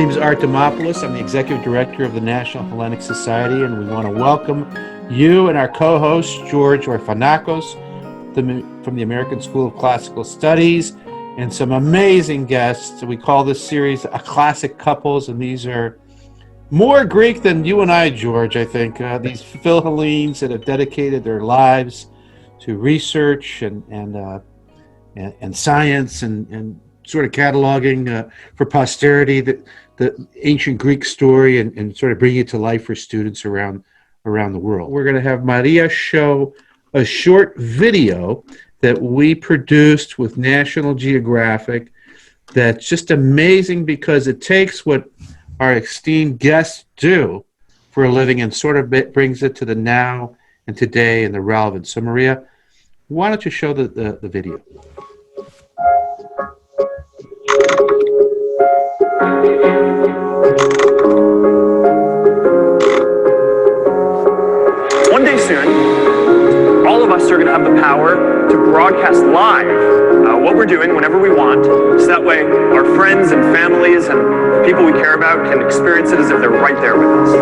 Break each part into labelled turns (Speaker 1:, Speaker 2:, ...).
Speaker 1: name is Art Demopoulos. I'm the Executive Director of the National Hellenic Society, and we want to welcome you and our co-host, George Orphanakos, from the American School of Classical Studies, and some amazing guests. We call this series A Classic Couples, and these are more Greek than you and I, George, I think. These Philhellenes that have dedicated their lives to research and science and sort of cataloging for posterity the ancient Greek story and sort of bringing it to life for students around the world. We're going to have Maria show a short video that we produced with National Geographic that's just amazing because it takes what our esteemed guests do for a living and sort of brings it to the now and today and the relevance. So Maria, why don't you show the video?
Speaker 2: One day soon, all of us are going to have the power to broadcast live what we're doing whenever we want, so that way our friends and families and the people we care about can experience it as if they're right there with us.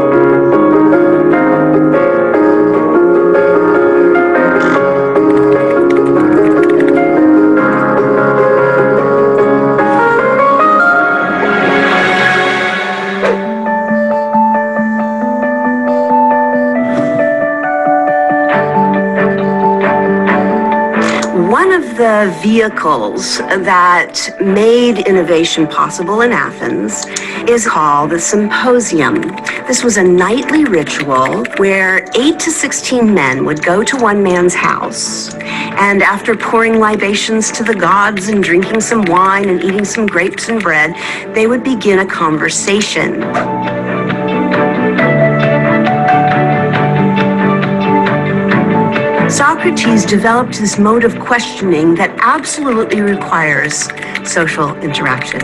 Speaker 3: The vehicles that made innovation possible in Athens is called the symposium. This was a nightly ritual where 8 to 16 men would go to one man's house, and after pouring libations to the gods and drinking some wine and eating some grapes and bread, they would begin a conversation. Socrates developed this mode of questioning that absolutely requires social interaction.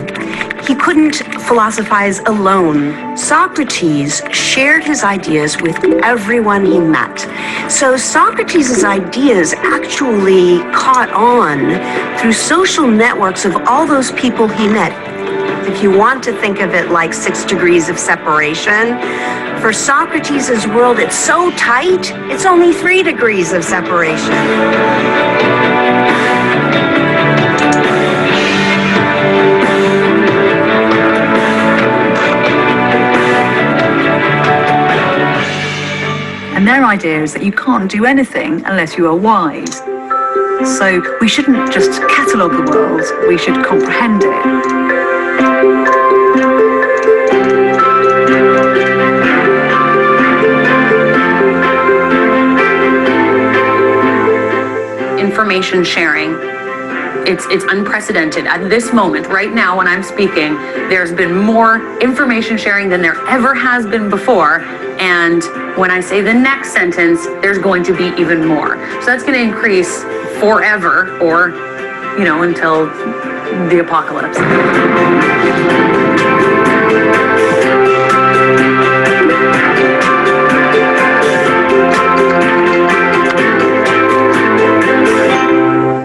Speaker 3: He couldn't philosophize alone. Socrates shared his ideas with everyone he met. So Socrates' ideas actually caught on through social networks of all those people he met. If you want to think of it like 6 degrees of separation, for Socrates' world, it's so tight, it's only 3 degrees of separation.
Speaker 4: And their idea is that you can't do anything unless you are wise. So we shouldn't just catalogue the world, we should comprehend it.
Speaker 5: Information sharing, it's unprecedented. At this moment, right now when I'm speaking, there's been more information sharing than there ever has been before. And when I say the next sentence, there's going to be even more. So that's going to increase forever, or, until the apocalypse.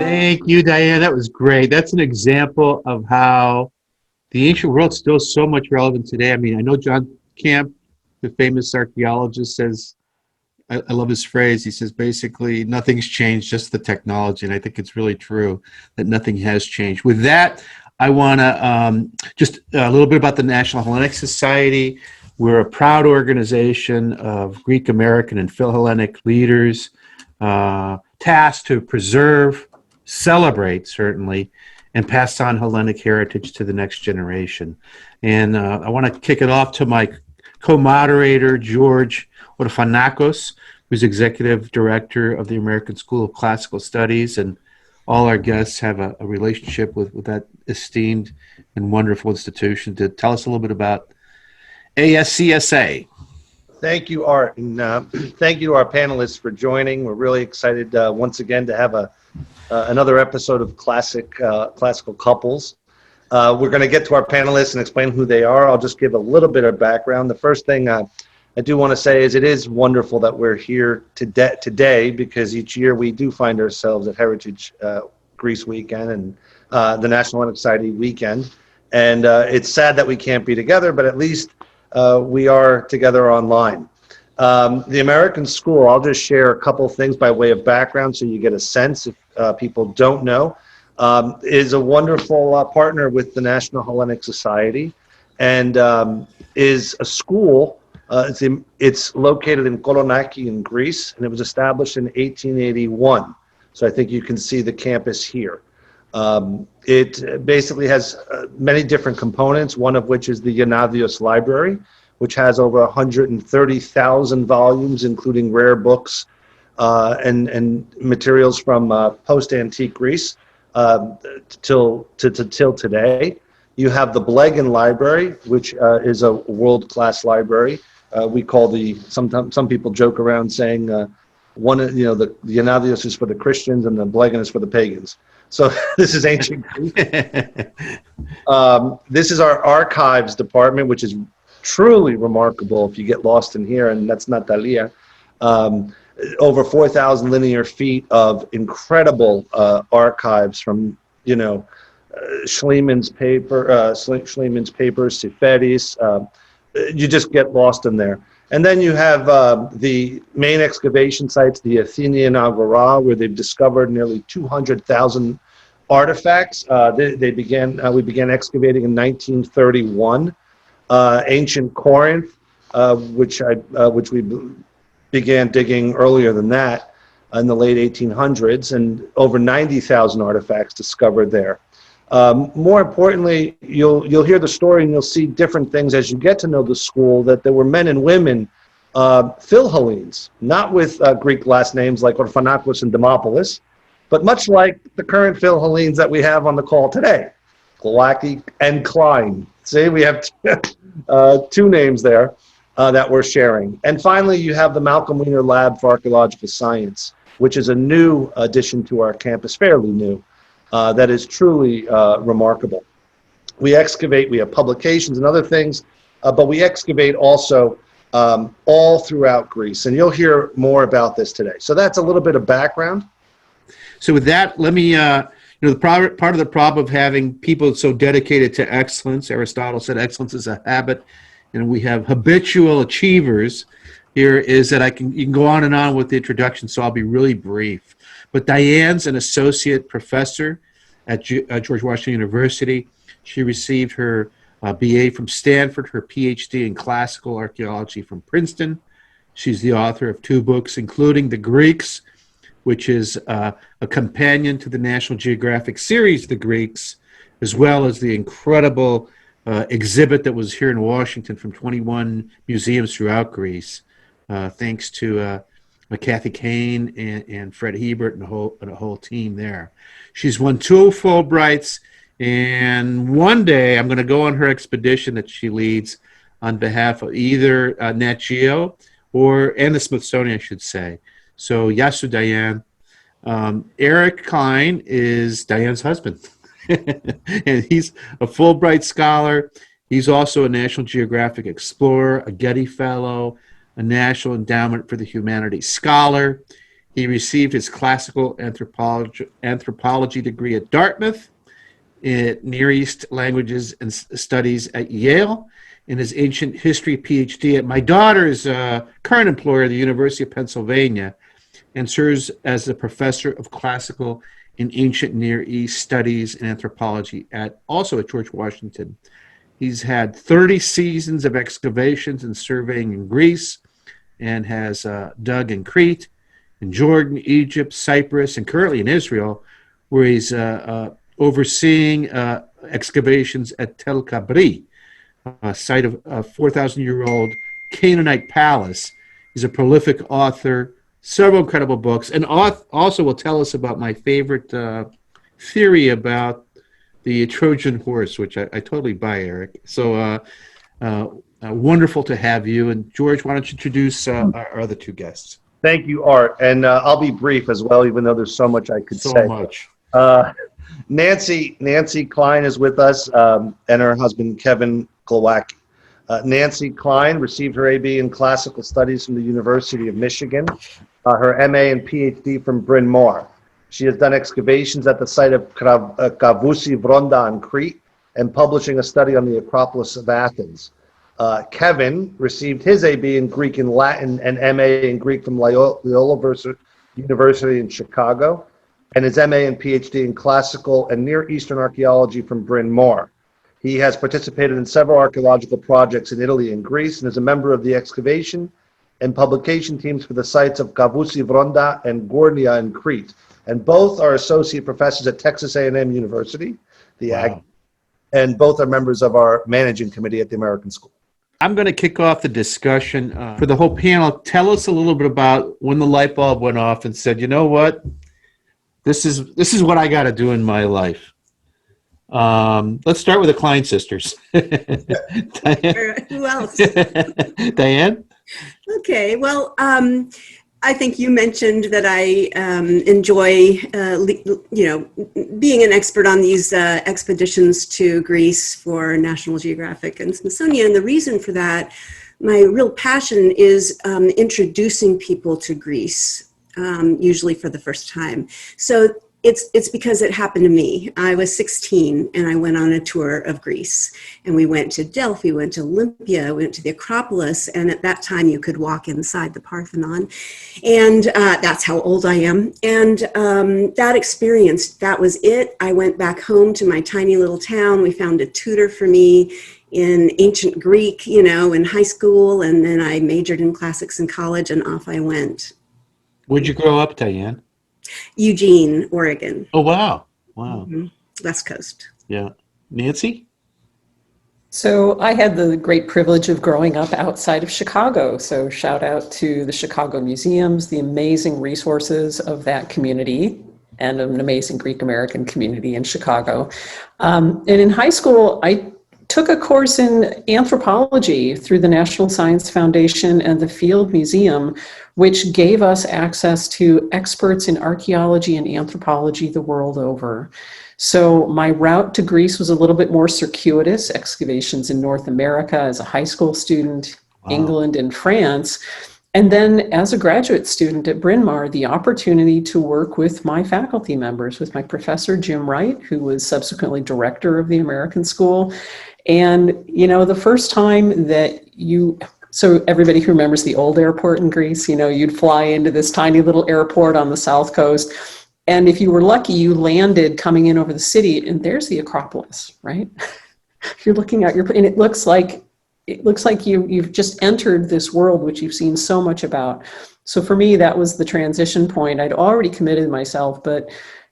Speaker 1: Thank you, Diane. That was great. That's an example of how the ancient world's still so much relevant today. I mean, I know John Camp, the famous archaeologist, says, I love his phrase, he says, basically, nothing's changed, just the technology. And I think it's really true that nothing has changed. With that, I want to just a little bit about the National Hellenic Society. We're a proud organization of Greek American and Philhellenic leaders tasked to preserve, celebrate, certainly, and pass on Hellenic heritage to the next generation. And I want to kick it off to my co-moderator, George Orphanakos, who's Executive Director of the American School of Classical Studies, and all our guests have a relationship with that esteemed and wonderful institution. To tell us a little bit about ASCSA.
Speaker 6: Thank you, Art, and thank you to our panelists for joining. We're really excited once again to have another episode of Classical Couples. We're going to get to our panelists and explain who they are. I'll just give a little bit of background. The first thing I do want to say is it is wonderful that we're here today because each year we do find ourselves at Heritage Greece Weekend and the National Hellenic Society Weekend. And it's sad that we can't be together, but at least we are together online. The American School, I'll just share a couple things by way of background so you get a sense if people don't know, is a wonderful partner with the National Hellenic Society, and is a school. It's located in Kolonaki in Greece, and it was established in 1881. So I think you can see the campus here. It basically has many different components, one of which is the Yannavios Library, which has over 130,000 volumes, including rare books and materials from post-antique Greece till today. You have the Blegan Library, which is a world-class library. We call some people joke around saying the Yannavios is for the Christians and the Blegan is for the pagans. So this is ancient Greece. This is our archives department, which is truly remarkable if you get lost in here, and that's Natalia. Over 4,000 linear feet of incredible archives from, Schliemann's papers, Siferis. You just get lost in there. And then you have the main excavation sites, the Athenian Agora, where they've discovered nearly 200,000 artifacts. We began excavating in 1931. Ancient Corinth, which we began digging earlier than that in the late 1800s, and over 90,000 artifacts discovered there. More importantly, you'll hear the story and you'll see different things as you get to know the school, that there were men and women, Philhellenes, not with Greek last names like Orphanakos and Demopolis, but much like the current Philhellenes that we have on the call today, Glowacki and Klein. See, we have two names there that we're sharing. And finally, you have the Malcolm Wiener Lab for Archaeological Science, which is a new addition to our campus, fairly new, that is truly remarkable. We excavate, we have publications and other things, but we excavate also all throughout Greece. And you'll hear more about this today. So that's a little bit of background.
Speaker 1: So with that, let me, part of the problem of having people so dedicated to excellence, Aristotle said excellence is a habit, and we have habitual achievers here, is that you can go on and on with the introduction, so I'll be really brief. But Diane's an associate professor at George Washington University. She received her BA from Stanford, her PhD in classical archaeology from Princeton. She's the author of 2 books, including The Greeks, which is a companion to the National Geographic series, The Greeks, as well as the incredible exhibit that was here in Washington from 21 museums throughout Greece, thanks to Kathy Kane and Fred Hebert and a whole team there. She's won 2 Fulbrights, and one day I'm going to go on her expedition that she leads on behalf of either Nat Geo and the Smithsonian, I should say. So, Yasu Diane. Eric Klein is Diane's husband. And he's a Fulbright scholar. He's also a National Geographic Explorer, a Getty Fellow, a National Endowment for the Humanities Scholar. He received his classical anthropology degree at Dartmouth, in Near East Languages and Studies at Yale, and his ancient history PhD at my daughter's current employer, the University of Pennsylvania, and serves as a professor of classical and ancient Near East studies and anthropology also at George Washington. He's had 30 seasons of excavations and surveying in Greece, and has dug in Crete, in Jordan, Egypt, Cyprus, and currently in Israel, where he's overseeing excavations at Tel Kabri, a site of a 4,000-year-old Canaanite palace. He's a prolific author, several incredible books, and also will tell us about my favorite theory about the Trojan horse, which I totally buy, Eric. So wonderful to have you. And George, why don't you introduce our other 2 guests?
Speaker 6: Thank you, Art. And I'll be brief as well, even though there's so much I could say.
Speaker 1: So much.
Speaker 6: Nancy Klein is with us, and her husband, Kevin Glowacki. Nancy Klein received her AB in Classical Studies from the University of Michigan, her MA and PhD from Bryn Mawr. She has done excavations at the site of Kavousi Vronda on Crete, and publishing a study on the Acropolis of Athens. Kevin received his AB in Greek and Latin and MA in Greek from Loyola University in Chicago, and his MA and PhD in classical and Near Eastern archaeology from Bryn Mawr. He has participated in several archaeological projects in Italy and Greece and is a member of the excavation and publication teams for the sites of Kavousi Vronda and Gornia in Crete. And both are associate professors at Texas A&M University, and both are members of our managing committee at the American School.
Speaker 1: I'm going to kick off the discussion for the whole panel. Tell us a little bit about when the light bulb went off and said, you know what, this is what I got to do in my life. Let's start with the Klein sisters. Diane?
Speaker 7: Who else?
Speaker 1: Diane?
Speaker 7: Okay, well, I think you mentioned that I enjoy, being an expert on these expeditions to Greece for National Geographic and Smithsonian. And the reason for that, my real passion is introducing people to Greece, usually for the first time. So it's because it happened to me. I was 16 and I went on a tour of Greece, and we went to Delphi, we went to Olympia, we went to the Acropolis, and at that time you could walk inside the Parthenon, and that's how old I am. And that experience, that was it. I went back home to my tiny little town. We found a tutor for me in ancient Greek, in high school, and then I majored in classics in college, and off I went.
Speaker 1: Where'd you grow up, Diane?
Speaker 7: Eugene, Oregon.
Speaker 1: Oh, wow. Wow.
Speaker 7: Mm-hmm. West Coast.
Speaker 1: Yeah. Nancy?
Speaker 8: So I had the great privilege of growing up outside of Chicago. So shout out to the Chicago museums, the amazing resources of that community, and an amazing Greek American community in Chicago. And in high school, I took a course in anthropology through the National Science Foundation and the Field Museum, which gave us access to experts in archaeology and anthropology the world over. So my route to Greece was a little bit more circuitous, excavations in North America as a high school student, wow. England and France. And then as a graduate student at Bryn Mawr, the opportunity to work with my faculty members, with my professor, Jim Wright, who was subsequently director of the American School. And, the first time that so everybody who remembers the old airport in Greece, you'd fly into this tiny little airport on the South Coast. And if you were lucky, you landed coming in over the city, and there's the Acropolis, right? You're looking at and it looks like you've just entered this world, which you've seen so much about. So for me, that was the transition point. I'd already committed myself, but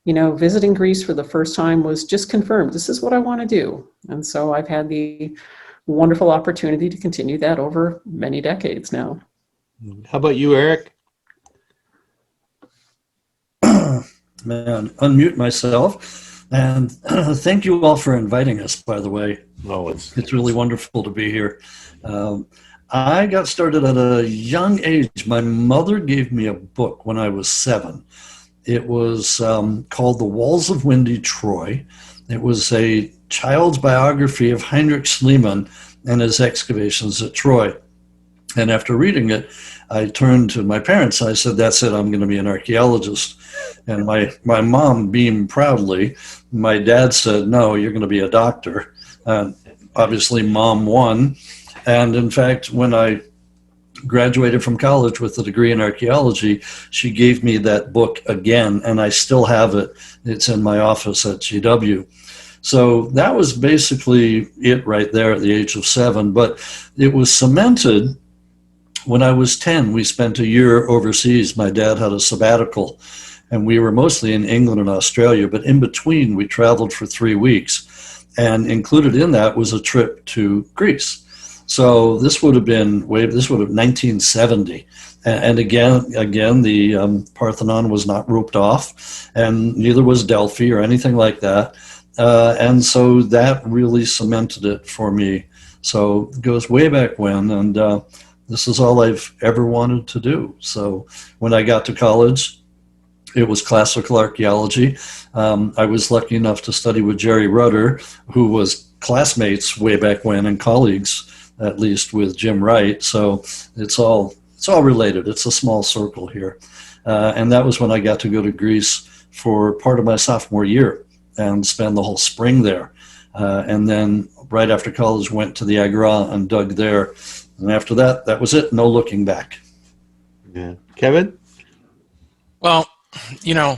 Speaker 8: visiting Greece for the first time was just confirmed. This is what I want to do. And so I've had the wonderful opportunity to continue that over many decades now.
Speaker 1: How about you, Eric?
Speaker 9: Man, unmute myself. And thank you all for inviting us, by the way.
Speaker 1: Oh,
Speaker 9: it's really wonderful to be here. I got started at a young age. My mother gave me a book when I was 7. It was called The Walls of Windy Troy. It was a child's biography of Heinrich Schliemann and his excavations at Troy. And after reading it, I turned to my parents. I said, that's it, I'm going to be an archaeologist. And my mom beamed proudly. My dad said, no, you're going to be a doctor. Obviously, mom won. And in fact, when I graduated from college with a degree in archaeology, she gave me that book again, and I still have it. It's in my office at GW. So that was basically it right there at the age of 7, but it was cemented when I was 10. We spent a year overseas. My dad had a sabbatical, and we were mostly in England and Australia, but in between we traveled for 3 weeks, and included in that was a trip to Greece. So this would have been 1970. And again, the Parthenon was not roped off, and neither was Delphi or anything like that. And so that really cemented it for me. So it goes way back when, and this is all I've ever wanted to do. So when I got to college, it was classical archaeology. I was lucky enough to study with Jerry Rudder, who was classmates way back when and colleagues, at least, with Jim Wright. So it's all related. It's a small circle here. And that was when I got to go to Greece for part of my sophomore year and spend the whole spring there. And then right after college, went to the Agora and dug there. And after that, that was it. No looking back.
Speaker 1: Yeah. Kevin?
Speaker 10: Well, you know,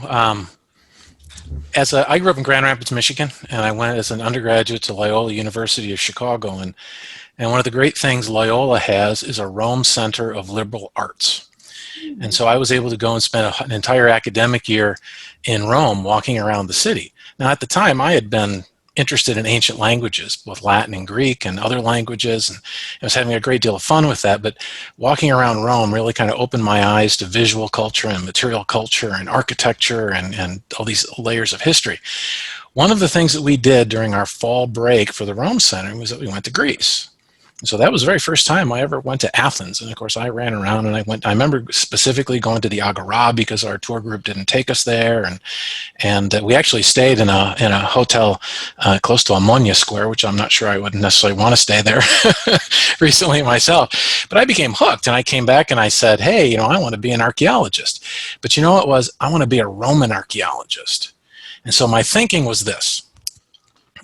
Speaker 10: I grew up in Grand Rapids, Michigan, and I went as an undergraduate to Loyola University of Chicago. And one of the great things Loyola has is a Rome Center of Liberal Arts. And so I was able to go and spend an entire academic year in Rome walking around the city. Now, at the time, I had been interested in ancient languages, both Latin and Greek and other languages, and I was having a great deal of fun with that. But walking around Rome really kind of opened my eyes to visual culture and material culture and architecture and all these layers of history. One of the things that we did during our fall break for the Rome Center was that we went to Greece. So that was the very first time I ever went to Athens. And of course I ran around and I remember specifically going to the Agora because our tour group didn't take us there. And we actually stayed in a hotel close to Ammonia Square, which I'm not sure I would necessarily want to stay there recently myself. But I became hooked and I came back and I said, hey, I want to be an archaeologist. But you know what it was? I want to be a Roman archaeologist. And so my thinking was this.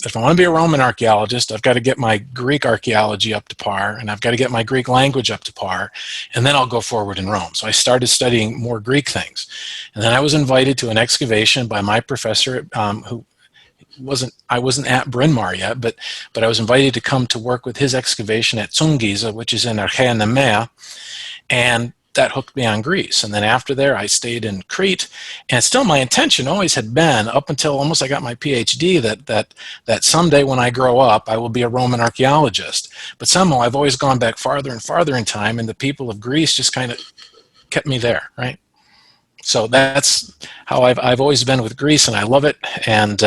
Speaker 10: If I want to be a Roman archaeologist, I've got to get my Greek archaeology up to par, and I've got to get my Greek language up to par, and then I'll go forward in Rome. So I started studying more Greek things. And then I was invited to an excavation by my professor, who I wasn't at Bryn Mawr yet, but I was invited to come to work with his excavation at Tsungisa, which is in Archaea Nemea, and that hooked me on Greece. And then after there, I stayed in Crete. And still my intention always had been, up until almost I got my PhD, that someday when I grow up, I will be a Roman archaeologist. But somehow I've always gone back farther and farther in time, and the people of Greece just kind of kept me there, right? So that's how I've always been with Greece, and I love it. And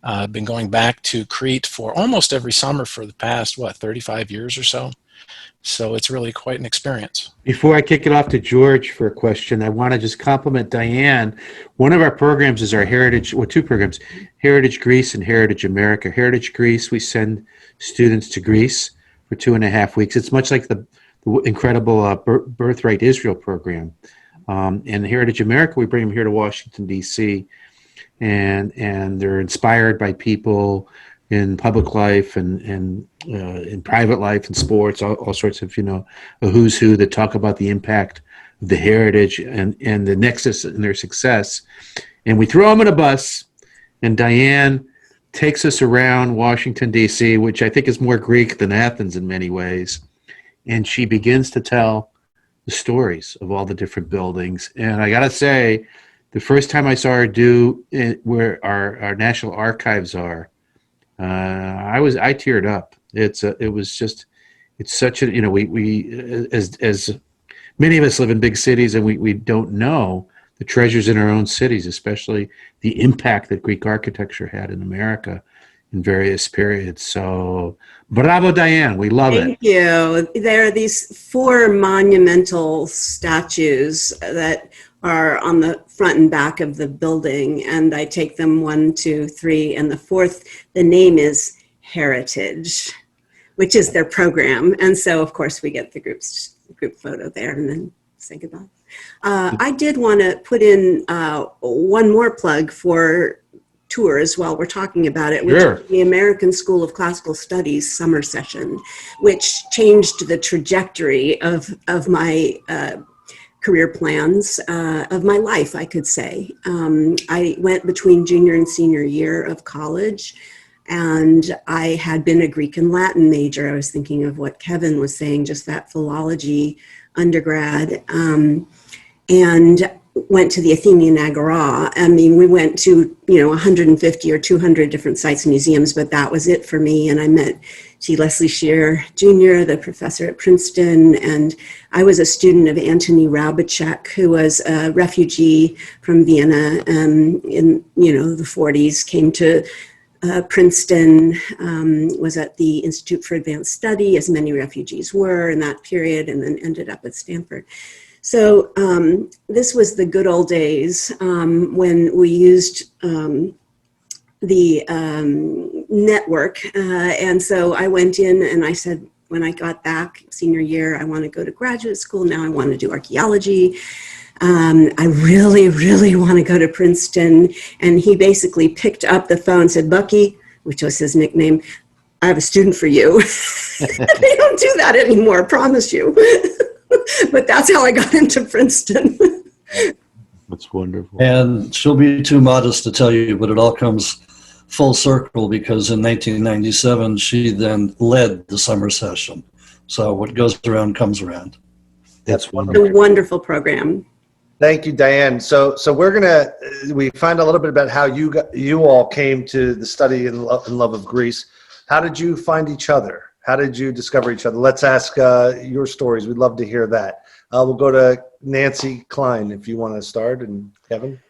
Speaker 10: I've been going back to Crete for almost every summer for the past, 35 years or so. So it's really quite an experience.
Speaker 1: Before I kick it off to George for a question, I want to just compliment Diane. One of our programs is our Heritage, two programs, Heritage Greece and Heritage America. Heritage Greece, we send students to Greece for 2.5 weeks. It's much like the incredible Birthright Israel program. And Heritage America, we bring them here to Washington, D.C., and they're inspired by people in public life and in private life and sports, all sorts of, a who's who that talk about the impact of the heritage and the nexus in their success. And we throw them in a bus, and Diane takes us around Washington, D.C., which I think is more Greek than Athens in many ways. And she begins to tell the stories of all the different buildings. And I got to say, the first time I saw her do it, where our National Archives are, I teared up. It's such a, we as many of us live in big cities, and we don't know the treasures in our own cities, especially the impact that Greek architecture had in America in various periods. So bravo, Diane. We love it.
Speaker 7: Thank you. There are these 4 monumental statues that are on the front and back of the building, and I take them 1, 2, 3, and the 4th, the name is Heritage, which is their program. And so of course we get the group photo there and then say goodbye. I did want to put in one more plug for tours while we're talking about it, which is the American School of Classical Studies summer session, which changed the trajectory of my career plans of my life, I could say. I went between junior and senior year of college, and I had been a Greek and Latin major. I was thinking of what Kevin was saying, just that philology undergrad, and went to the Athenian Agora. I mean, we went to, 150 or 200 different sites and museums, but that was it for me. And I met G. Leslie Shear Jr., the professor at Princeton, and I was a student of Antoni Raubacek, who was a refugee from Vienna in, the 40s, came to Princeton, was at the Institute for Advanced Study, as many refugees were in that period, and then ended up at Stanford. So this was the good old days when we used the network. And so I went in and I said, when I got back senior year, I want to go to graduate school. Now I want to do archaeology. I really, really want to go to Princeton. And he basically picked up the phone and said, Bucky, which was his nickname. I have a student for you. They don't do that anymore, I promise you. But that's how I got into Princeton.
Speaker 1: That's wonderful.
Speaker 9: And she'll be too modest to tell you, but it all comes full circle because in 1997, she then led the summer session. So what goes around comes around.
Speaker 1: That's
Speaker 7: A
Speaker 1: wonderful.
Speaker 7: wonderful program.
Speaker 6: Thank you, Diane. So we find a little bit about how you all came to the study and love of Greece. How did you find each other? How did you discover each other? Let's ask your stories. We'd love to hear that. We'll go to Nancy Klein if you want to start, and Kevin.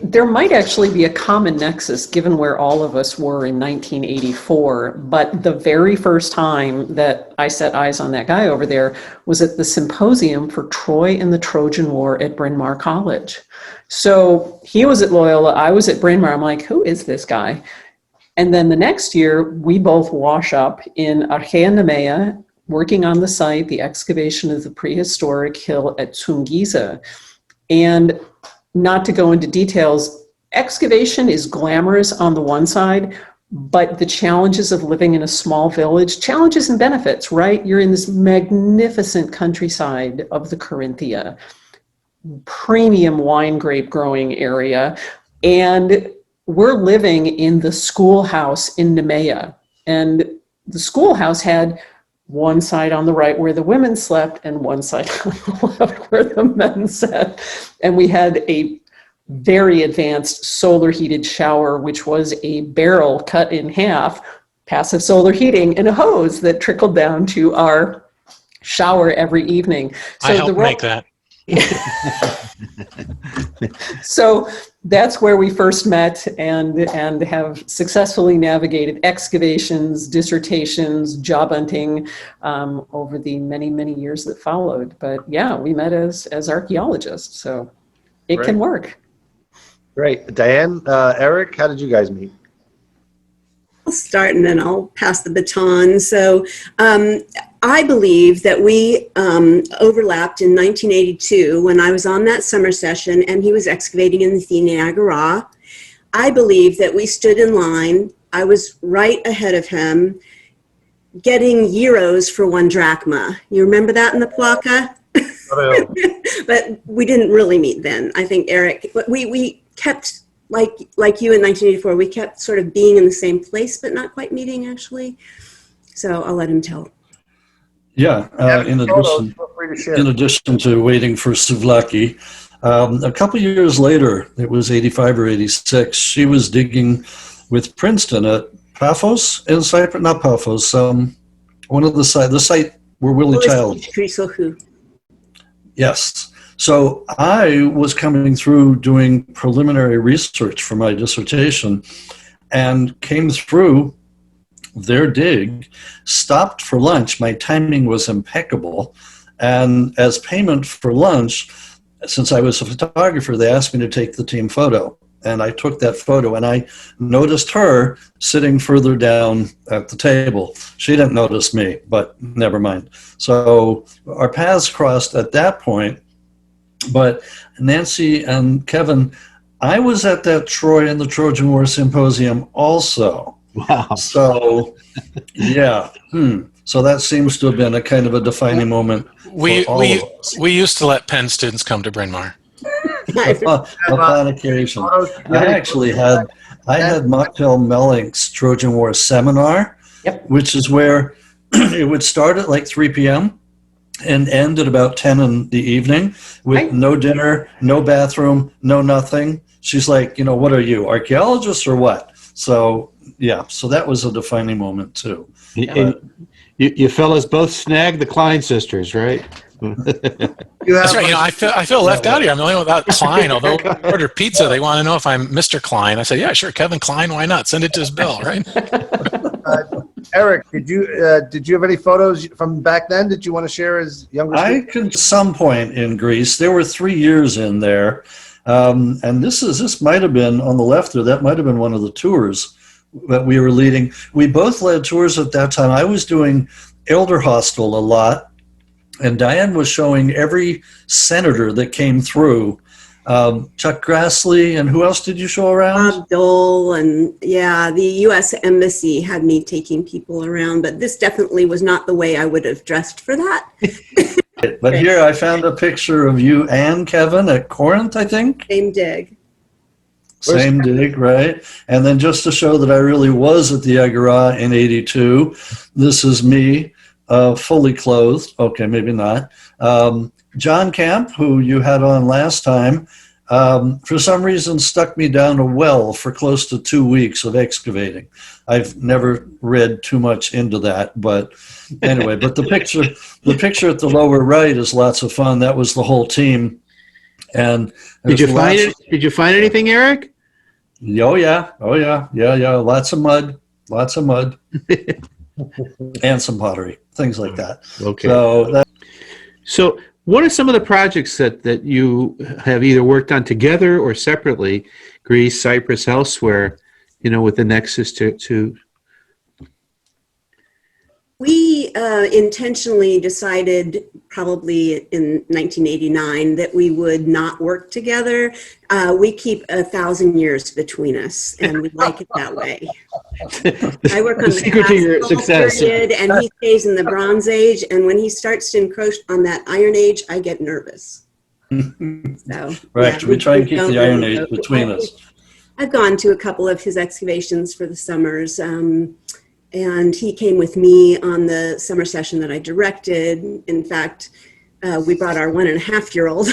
Speaker 8: There might actually be a common nexus given where all of us were in 1984, but the very first time that I set eyes on that guy over there was at the symposium for Troy and the Trojan War at Bryn Mawr College. So he was at Loyola, I was at Bryn Mawr. I'm like, who is this guy? And then the next year, we both wash up in Archea Nemea, working on the site, the excavation of the prehistoric hill at Tungiza. And not to go into details, excavation is glamorous on the one side, but the challenges of living in a small village, challenges and benefits, right? You're in this magnificent countryside of the Carinthia, premium wine grape growing area, and we're living in the schoolhouse in Nemea. And the schoolhouse had one side on the right where the women slept and one side on the left where the men sat. And we had a very advanced solar heated shower, which was a barrel cut in half, passive solar heating, and a hose that trickled down to our shower every evening. So
Speaker 10: I helped make that.
Speaker 8: So that's where we first met and have successfully navigated excavations, dissertations, job hunting over the many, many years that followed. But yeah, we met as archaeologists, so it can work.
Speaker 6: Great. Diane, Eric, how did you guys meet?
Speaker 7: I'll start and then I'll pass the baton. So I believe that we overlapped in 1982 when I was on that summer session and he was excavating in the Athenian Agora. I believe that we stood in line. I was right ahead of him getting euros for 1 drachma. You remember that in the Plaka? But we didn't really meet then. I think Eric, but we kept, like you in 1984, we kept sort of being in the same place, but not quite meeting actually. So I'll let him tell.
Speaker 9: Yeah, in addition to waiting for Souvlaki, a couple years later, it was 85 or 86, she was digging with Princeton at Paphos in Cyprus, not Paphos, one of the site where Willie Child. Yes. So I was coming through doing preliminary research for my dissertation and came through their dig, stopped for lunch. My timing was impeccable. And as payment for lunch, since I was a photographer, they asked me to take the team photo. And I took that photo and I noticed her sitting further down at the table. She didn't notice me, but never mind. So our paths crossed at that point. But Nancy and Kevin, I was at that Troy and the Trojan War Symposium also.
Speaker 1: Wow.
Speaker 9: So, yeah. So that seems to have been a kind of a defining moment for all of us.
Speaker 10: We used to let Penn students come to Bryn Mawr.
Speaker 9: Upon occasion. I actually had Mocktail Mellink's Trojan War seminar, which is where it would start at like 3 p.m. and end at about 10 in the evening with no dinner, no bathroom, no nothing. She's like, what are you, archaeologists or what? So, yeah, so that was a defining moment too.
Speaker 1: You fellas both snagged the Klein sisters, right?
Speaker 10: That's right. I feel left out here. I'm the only one without Klein. Although I ordered pizza, they want to know if I'm Mr. Klein. I said, yeah, sure, Kevin Klein. Why not? Send it to his bill, right?
Speaker 6: Eric, did you have any photos from back then that you want to share as younger?
Speaker 9: I could, at some point in Greece, there were 3 years in there, and this might have been on the left there. That might have been one of the tours that we were leading. We both led tours at that time. I was doing Elder Hostel a lot. And Diane was showing every senator that came through Chuck Grassley, and who else did you show around?
Speaker 7: Bob Dole, and yeah, the U.S. Embassy had me taking people around, but this definitely was not the way I would have dressed for that.
Speaker 9: But here I found a picture of you and Kevin at Corinth, I think.
Speaker 7: Same dig.
Speaker 9: Same dig, right? And then just to show that I really was at the Agora in '82, this is me, fully clothed. Okay, maybe not. John Camp, who you had on last time, for some reason stuck me down a well for close to 2 weeks of excavating. I've never read too much into that, but anyway, but the picture at the lower right is lots of fun. That was the whole team. And
Speaker 1: did you find it? Did you find anything, Eric?
Speaker 9: Oh yeah. Lots of mud, and some pottery, things like that.
Speaker 1: Okay. So what are some of the projects that you have either worked on together or separately, Greece, Cyprus, elsewhere, with the nexus to?
Speaker 7: We intentionally decided, probably in 1989, that we would not work together. We keep 1,000 years between us, and we like it that way. I work on the
Speaker 1: secret to your success
Speaker 7: period, and he stays in the Bronze Age. And when he starts to encroach on that Iron Age, I get nervous. So,
Speaker 9: right, we try and keep the Iron Age between us.
Speaker 7: I've gone to a couple of his excavations for the summers. And he came with me on the summer session that I directed. In fact, we brought our 1.5-year-old.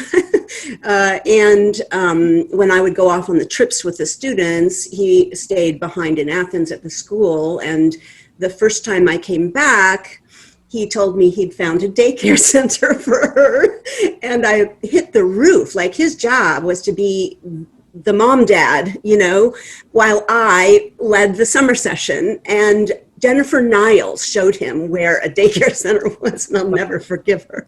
Speaker 7: And when I would go off on the trips with the students, he stayed behind in Athens at the school. And the first time I came back, he told me he'd found a daycare center for her. And I hit the roof. Like, his job was to be the mom dad, while I led the summer session. And Jennifer Niles showed him where a daycare center was, and I'll never forgive her.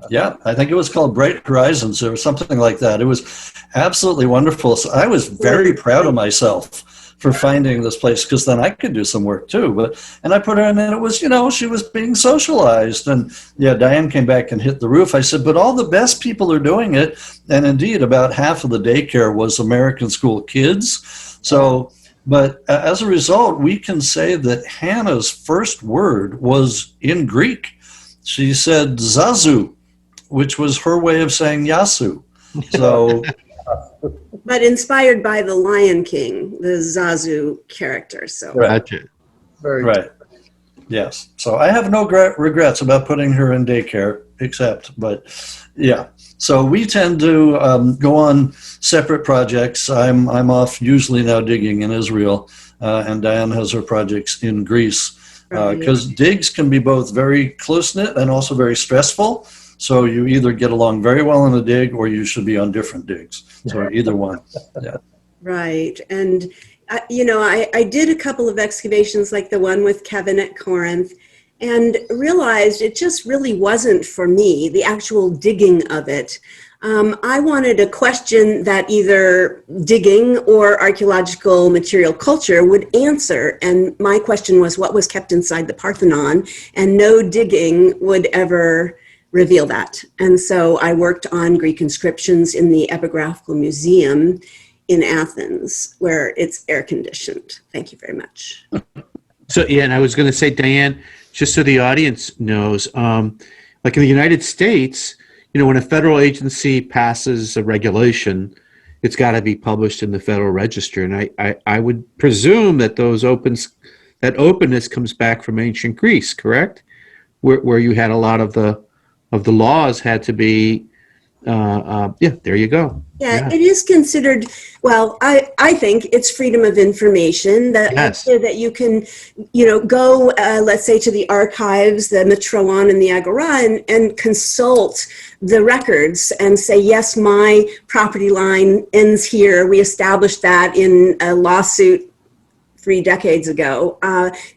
Speaker 9: Yeah, I think it was called Bright Horizons or something like that. It was absolutely wonderful. So I was very proud of myself for finding this place, because then I could do some work too. And I put her in, and it was, she was being socialized. And yeah, Diane came back and hit the roof. I said, but all the best people are doing it. And indeed, about half of the daycare was American school kids. So, but as a result, we can say that Hannah's first word was in Greek. She said Zazu, which was her way of saying Yasu. So,
Speaker 7: but inspired by the Lion King, the Zazu character. So
Speaker 9: right. Right. Yes. So I have no regrets about putting her in daycare, but yeah. So we tend to go on separate projects. I'm off usually now digging in Israel, and Diane has her projects in Greece, because digs can be both very close-knit and also very stressful. So you either get along very well in a dig, or you should be on different digs. So either one. Yeah.
Speaker 7: Right. And, I did a couple of excavations like the one with Kevin at Corinth, and realized it just really wasn't for me, the actual digging of it. I wanted a question that either digging or archaeological material culture would answer. And my question was, what was kept inside the Parthenon? And no digging would ever reveal that. And so I worked on Greek inscriptions in the Epigraphical Museum in Athens, where it's air conditioned. Thank you very much.
Speaker 1: So, yeah, and I was going to say, Diane, just so the audience knows, like in the United States, when a federal agency passes a regulation, it's got to be published in the Federal Register. And I would presume that that openness comes back from ancient Greece, correct? Where you had a lot of the laws had to be, there you go.
Speaker 7: Yeah, it is considered, well, I think it's freedom of information, that idea that you can, go, let's say, to the archives, the Metroon and the Agora, and consult the records and say, yes, my property line ends here. We established that in a lawsuit 3 decades ago.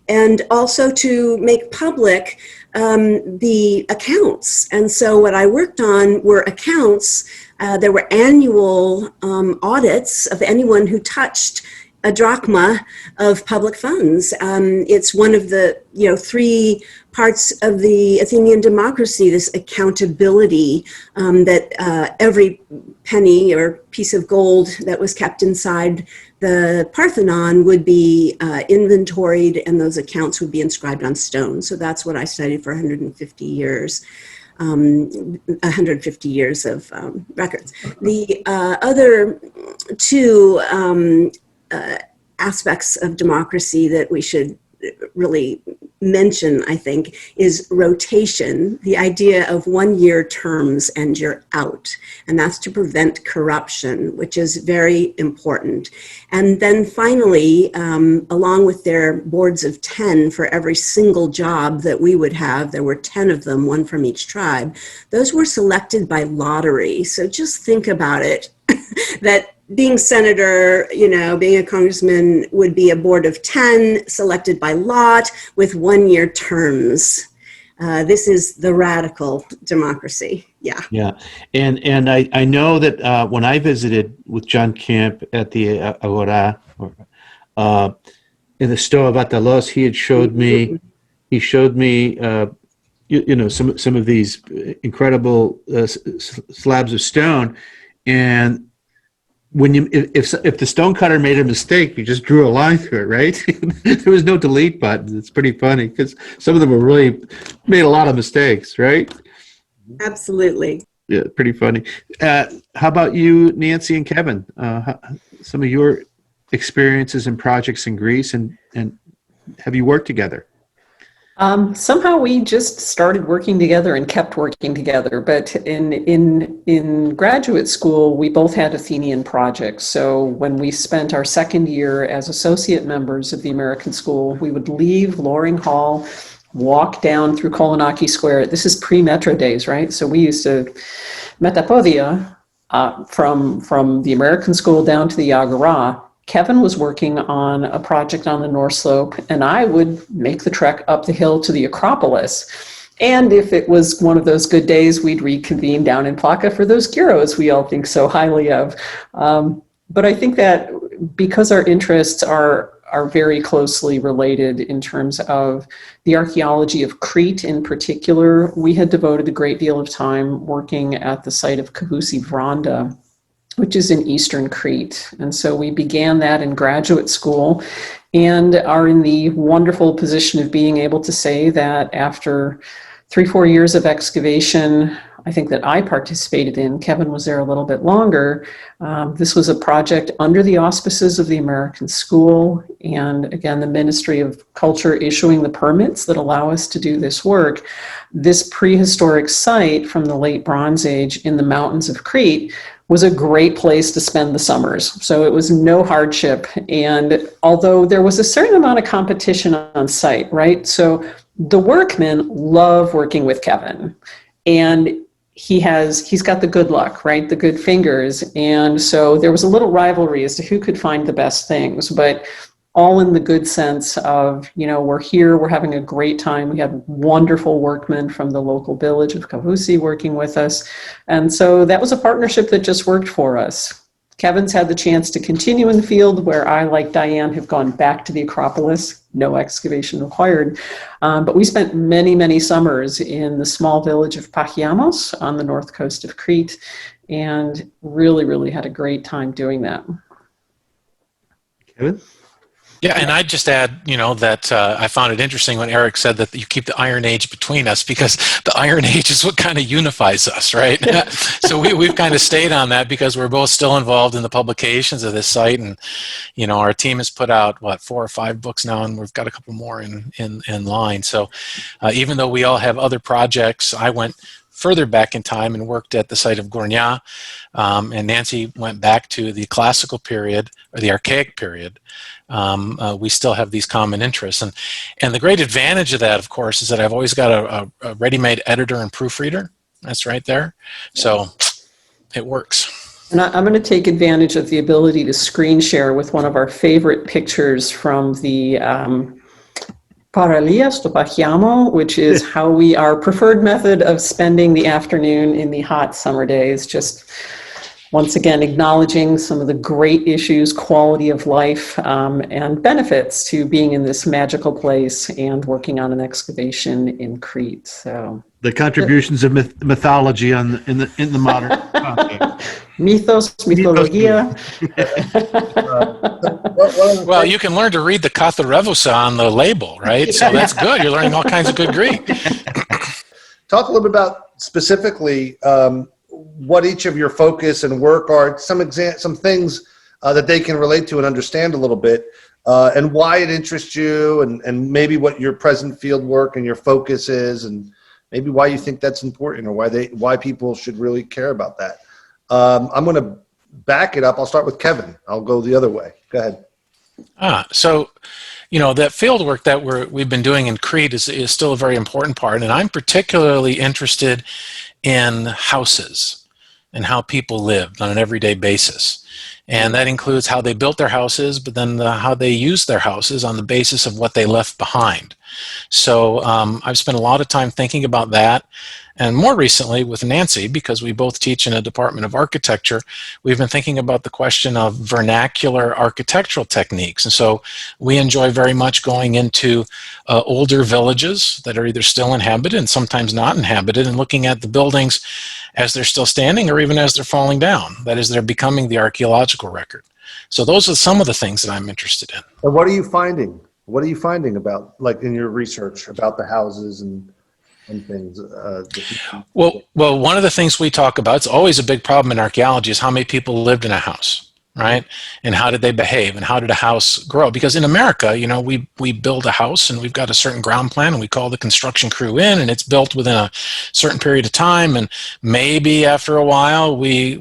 Speaker 7: And also to make public the accounts. And so what I worked on were accounts. There were annual audits of anyone who touched a drachma of public funds. It's one of the 3 parts of the Athenian democracy, this accountability, that every penny or piece of gold that was kept inside the Parthenon would be inventoried, and those accounts would be inscribed on stone. So that's what I studied for 150 years. 150 years of records. The other 2 aspects of democracy that we should really mention, I think, is rotation, the idea of 1-year terms and you're out. And that's to prevent corruption, which is very important. And then finally, along with their boards of 10 for every single job that we would have, there were 10 of them, 1 from each tribe, those were selected by lottery. So just think about it, that being senator, being a congressman would be a board of 10 selected by lot with 1-year terms. This is the radical democracy. Yeah.
Speaker 1: Yeah. And I know that when I visited with John Camp at the Agora, in the Stoa of Atalos, he showed me some of these incredible slabs of stone. And when if the stonecutter made a mistake, you just drew a line through it, right? There was no delete button. It's pretty funny because some of them were really made a lot of mistakes, right?
Speaker 7: Absolutely.
Speaker 1: Yeah, pretty funny. How about you, Nancy and Kevin? Some of your experiences and projects in Greece, and have you worked together?
Speaker 8: Somehow we just started working together and kept working together. But in graduate school, we both had Athenian projects. So when we spent our second year as associate members of the American School, we would leave Loring Hall, walk down through Kolonaki Square. This is pre-metro days, right? So we used to metapodia from the American School down to the Agora. Kevin was working on a project on the North Slope, and I would make the trek up the hill to the Acropolis. And if it was one of those good days, we'd reconvene down in Plaka for those gyros we all think so highly of. But I think that because our interests are very closely related in terms of the archaeology of Crete in particular, we had devoted a great deal of time working at the site of Kavousi Vranda, which is in eastern Crete. And so we began that in graduate school and are in the wonderful position of being able to say that after 3-4 years of excavation, I think that I participated in, Kevin was there a little bit longer. This was a project under the auspices of the American School, and again, the Ministry of Culture issuing the permits that allow us to do this work. This prehistoric site from the late Bronze Age in the mountains of Crete was a great place to spend the summers. So it was no hardship. And although there was a certain amount of competition on site, right? So the workmen love working with Kevin, and he's got the good luck, right? The good fingers. And so there was a little rivalry as to who could find the best things, but all in the good sense of, we're here, we're having a great time. We had wonderful workmen from the local village of Kavousi working with us. And so that was a partnership that just worked for us. Kevin's had the chance to continue in the field, where I, like Diane, have gone back to the Acropolis, no excavation required. But we spent many, many summers in the small village of Pachiamos on the north coast of Crete, and really, really had a great time doing that.
Speaker 1: Kevin?
Speaker 10: Yeah, and I'd just add, that I found it interesting when Eric said that you keep the Iron Age between us, because the Iron Age is what kind of unifies us, right? So we've kind of stayed on that because we're both still involved in the publications of this site, and our team has put out 4 or 5 books now, and we've got a couple more in line. So even though we all have other projects, I went further back in time and worked at the site of Gournia, and Nancy went back to the classical period or the archaic period. We still have these common interests, and the great advantage of that, of course, is that I've always got a ready-made editor and proofreader. That's right there, so it works.
Speaker 8: And I'm going to take advantage of the ability to screen share with one of our favorite pictures from the Paralia sto Pachiamo, which is our preferred method of spending the afternoon in the hot summer days. Just once again, acknowledging some of the great issues, quality of life, and benefits to being in this magical place and working on an excavation in Crete. So
Speaker 1: The contributions of mythology in the modern context.
Speaker 8: Mythos, mythologia.
Speaker 10: Well, you can learn to read the Katharevusa on the label, right? So that's good. You're learning all kinds of good Greek.
Speaker 6: Talk a little bit about specifically what each of your focus and work are, some things that they can relate to and understand a little bit, and why it interests you, and maybe what your present field work and your focus is, and maybe why you think that's important, or why people should really care about that. I'm going to back it up. I'll start with Kevin. I'll go the other way. Go ahead.
Speaker 10: So, that field work that we've been doing in Crete is still a very important part, and I'm particularly interested in houses and how people lived on an everyday basis. And that includes how they built their houses, but then how they used their houses on the basis of what they left behind. So I've spent a lot of time thinking about that. And more recently with Nancy, because we both teach in a department of architecture, we've been thinking about the question of vernacular architectural techniques. And so we enjoy very much going into older villages that are either still inhabited and sometimes not inhabited, and looking at the buildings as they're still standing or even as they're falling down. That is, they're becoming the archaeological record. So those are some of the things that I'm interested in.
Speaker 6: And what are you finding? What are you finding about, like, in your research about the houses and things?
Speaker 10: Well, one of the things we talk about, it's always a big problem in archaeology, is how many people lived in a house, right? And how did they behave, and how did a house grow? Because in America, we build a house and we've got a certain ground plan, and we call the construction crew in, and it's built within a certain period of time, and maybe after a while we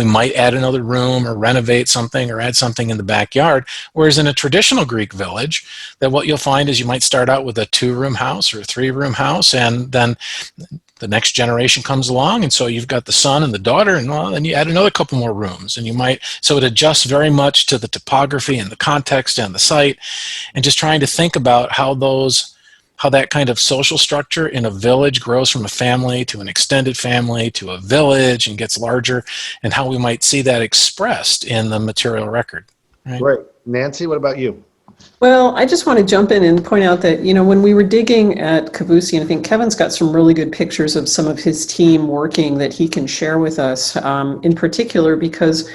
Speaker 10: might add another room or renovate something or add something in the backyard. Whereas in a traditional Greek village, that what you'll find is you might start out with a 2-room house or a 3-room house, and then the next generation comes along, and so you've got the son and the daughter, and then you add another couple more rooms, and so it adjusts very much to the topography and the context and the site, and just trying to think about how that kind of social structure in a village grows from a family to an extended family to a village and gets larger, and how we might see that expressed in the material record. Right?
Speaker 6: Great. Nancy, what about you?
Speaker 8: Well, I just want to jump in and point out that, when we were digging at Cavusi, and I think Kevin's got some really good pictures of some of his team working that he can share with us, in particular, because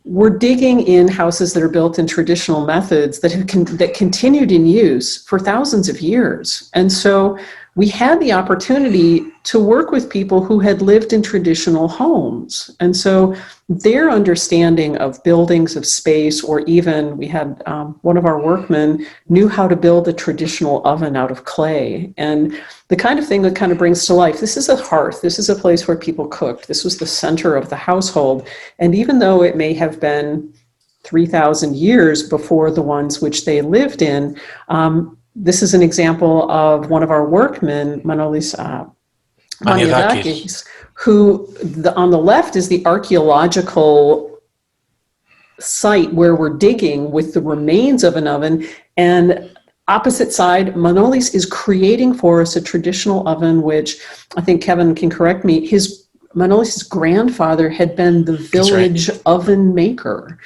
Speaker 8: we're digging in houses that are built in traditional methods that continued in use for thousands of years. And so we had the opportunity to work with people who had lived in traditional homes. And so their understanding of buildings, of space, or even we had one of our workmen knew how to build a traditional oven out of clay. And the kind of thing that kind of brings to life, this is a hearth, this is a place where people cooked, this was the center of the household. And even though it may have been 3,000 years before the ones which they lived in, this is an example of one of our workmen, Manolis Maniadakis, who on the left is the archaeological site where we're digging with the remains of an oven, and opposite side, Manolis is creating for us a traditional oven, which I think Kevin can correct me, Manolis' grandfather had been the village oven maker.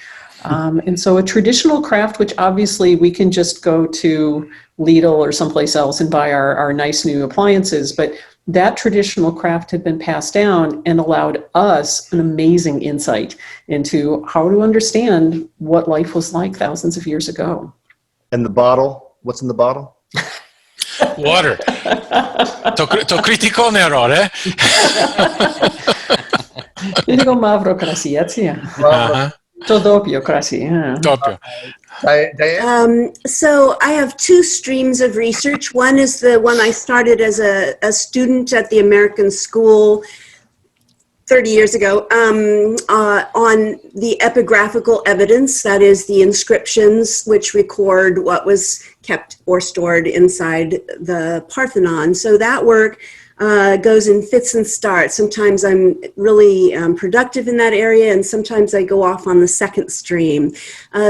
Speaker 8: And so a traditional craft, which obviously we can just go to Lidl or someplace else and buy our nice new appliances, but that traditional craft had been passed down and allowed us an amazing insight into how to understand what life was like thousands of years ago. And
Speaker 6: the bottle, what's in the bottle?
Speaker 10: Water. To critical error,
Speaker 8: Critical mavrokrasia. To doppio krasia.
Speaker 10: Doppio.
Speaker 7: So I have 2 streams of research. One is the one I started as a student at the American School 30 years ago on the epigraphical evidence, that is the inscriptions which record what was kept or stored inside the Parthenon. So that work goes in fits and starts. Sometimes I'm really productive in that area, and sometimes I go off on the second stream.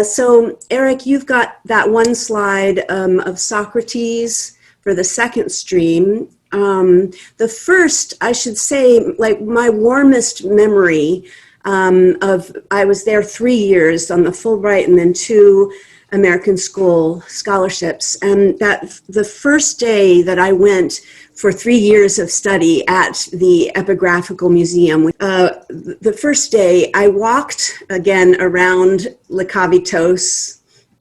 Speaker 7: So Eric, you've got that one slide of Socrates for the second stream, The first, I should say, like my warmest memory I was there 3 years on the Fulbright and then 2 American School scholarships. And that the first day that I went for 3 years of study at the Epigraphical Museum, the first day I walked again around Le Cavitos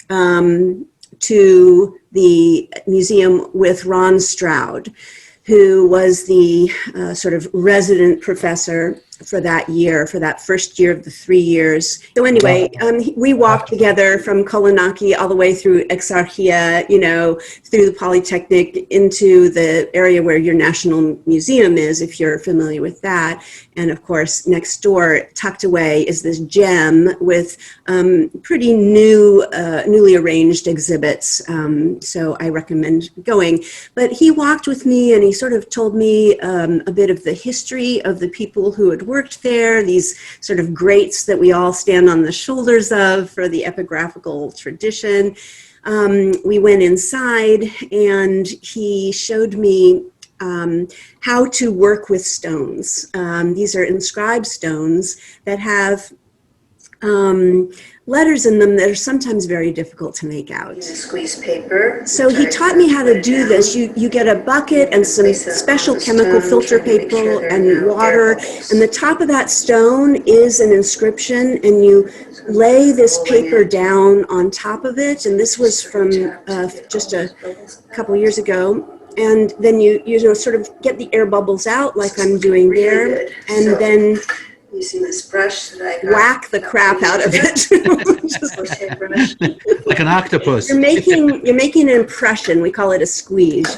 Speaker 7: to the museum with Ron Stroud, who was the sort of resident professor for that year, for that first year of the 3 years. So anyway, we walked together from Kolonaki all the way through Exarchia, you know, through the Polytechnic into the area where your National Museum is, if you're familiar with that. And of course, next door, tucked away, is this gem with pretty newly arranged exhibits. So I recommend going. But he walked with me and he sort of told me a bit of the history of the people who had worked there, these sort of greats that we all stand on the shoulders of for the epigraphical tradition. We went inside and he showed me how to work with stones. These are inscribed stones that have letters in them that are sometimes very difficult to make out.
Speaker 3: Squeeze paper.
Speaker 7: So he taught me how to do this. You get a bucket and some special chemical filter paper and water, and the top of that stone is an inscription, and you lay this paper down on top of it, and this was from just a couple years ago. And then you know, sort of get the air bubbles out like I'm doing there, and then
Speaker 3: Using this brush that I got.
Speaker 7: Whack the crap out of it.
Speaker 1: Like an octopus.
Speaker 7: You're making an impression. We call it a squeeze.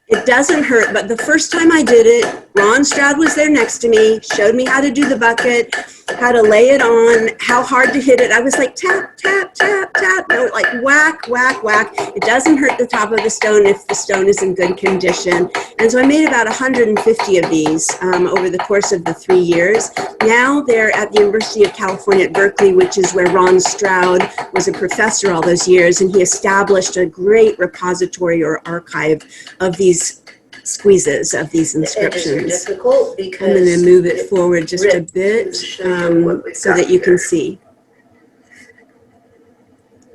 Speaker 7: It doesn't hurt, but the first time I did it, Ron Stroud was there next to me, showed me how to do the bucket, how to lay it on, how hard to hit it. I was like, tap, tap, tap, tap, no, like whack, whack, whack. It doesn't hurt the top of the stone if the stone is in good condition. And so I made about 150 of these over the course of the 3 years. Now they're at the University of California at Berkeley, which is where Ron Stroud was a professor all those years, and he established a great repository or archive of these squeezes, of these inscriptions. I'm going to move it forward just a bit so that you can see.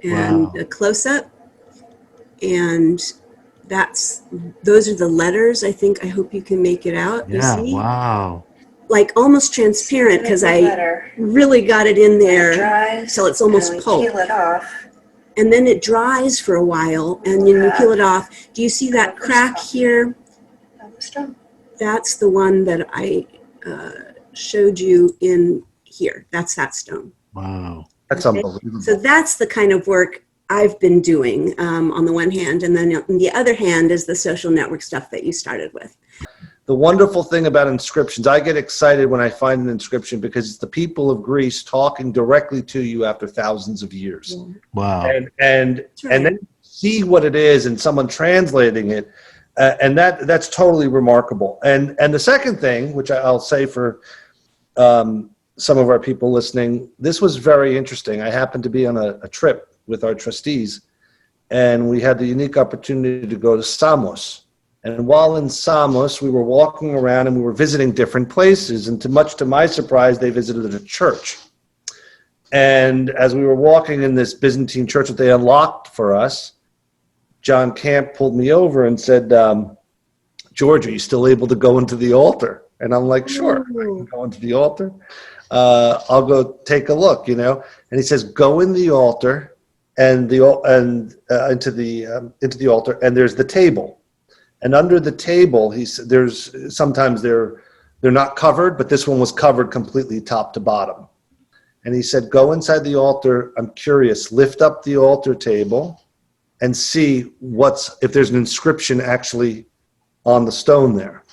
Speaker 7: And
Speaker 1: Wow.
Speaker 7: a close-up. And those are the letters. I hope you can make it out.
Speaker 1: Yeah,
Speaker 7: You see?
Speaker 1: wow.
Speaker 7: Like almost transparent, because I really got it in there so it's almost pulp.
Speaker 3: Peel it off.
Speaker 7: And then it dries for a while, and then you peel it off. Do you see that crack here? That's the one that I showed you in here. That's that stone.
Speaker 1: Wow.
Speaker 6: That's unbelievable.
Speaker 7: So that's the kind of work I've been doing on the one hand, and then on the other hand is the social network stuff that you started with.
Speaker 6: The wonderful thing about inscriptions, I get excited when I find an inscription because it's the people of Greece talking directly to you after thousands of years.
Speaker 7: Yeah.
Speaker 1: Wow.
Speaker 6: And then see what it is and someone translating it, and that's totally remarkable. And the second thing, which I'll say for some of our people listening, this was very interesting. I happened to be on a trip with our trustees, and we had the unique opportunity to go to Samos. And while in Samos, we were walking around and we were visiting different places. And much to my surprise, they visited a church. And as we were walking in this Byzantine church that they unlocked for us, John Camp pulled me over and said, George, are you still able to go into the altar? And I'm like, sure, I can go into the altar. I'll go take a look, you know. And he says, go in the altar and into the altar, and there's the table. And under the table, there's sometimes they're not covered, but this one was covered completely top to bottom. And he said, go inside the altar. I'm curious, lift up the altar table and see if there's an inscription actually on the stone there.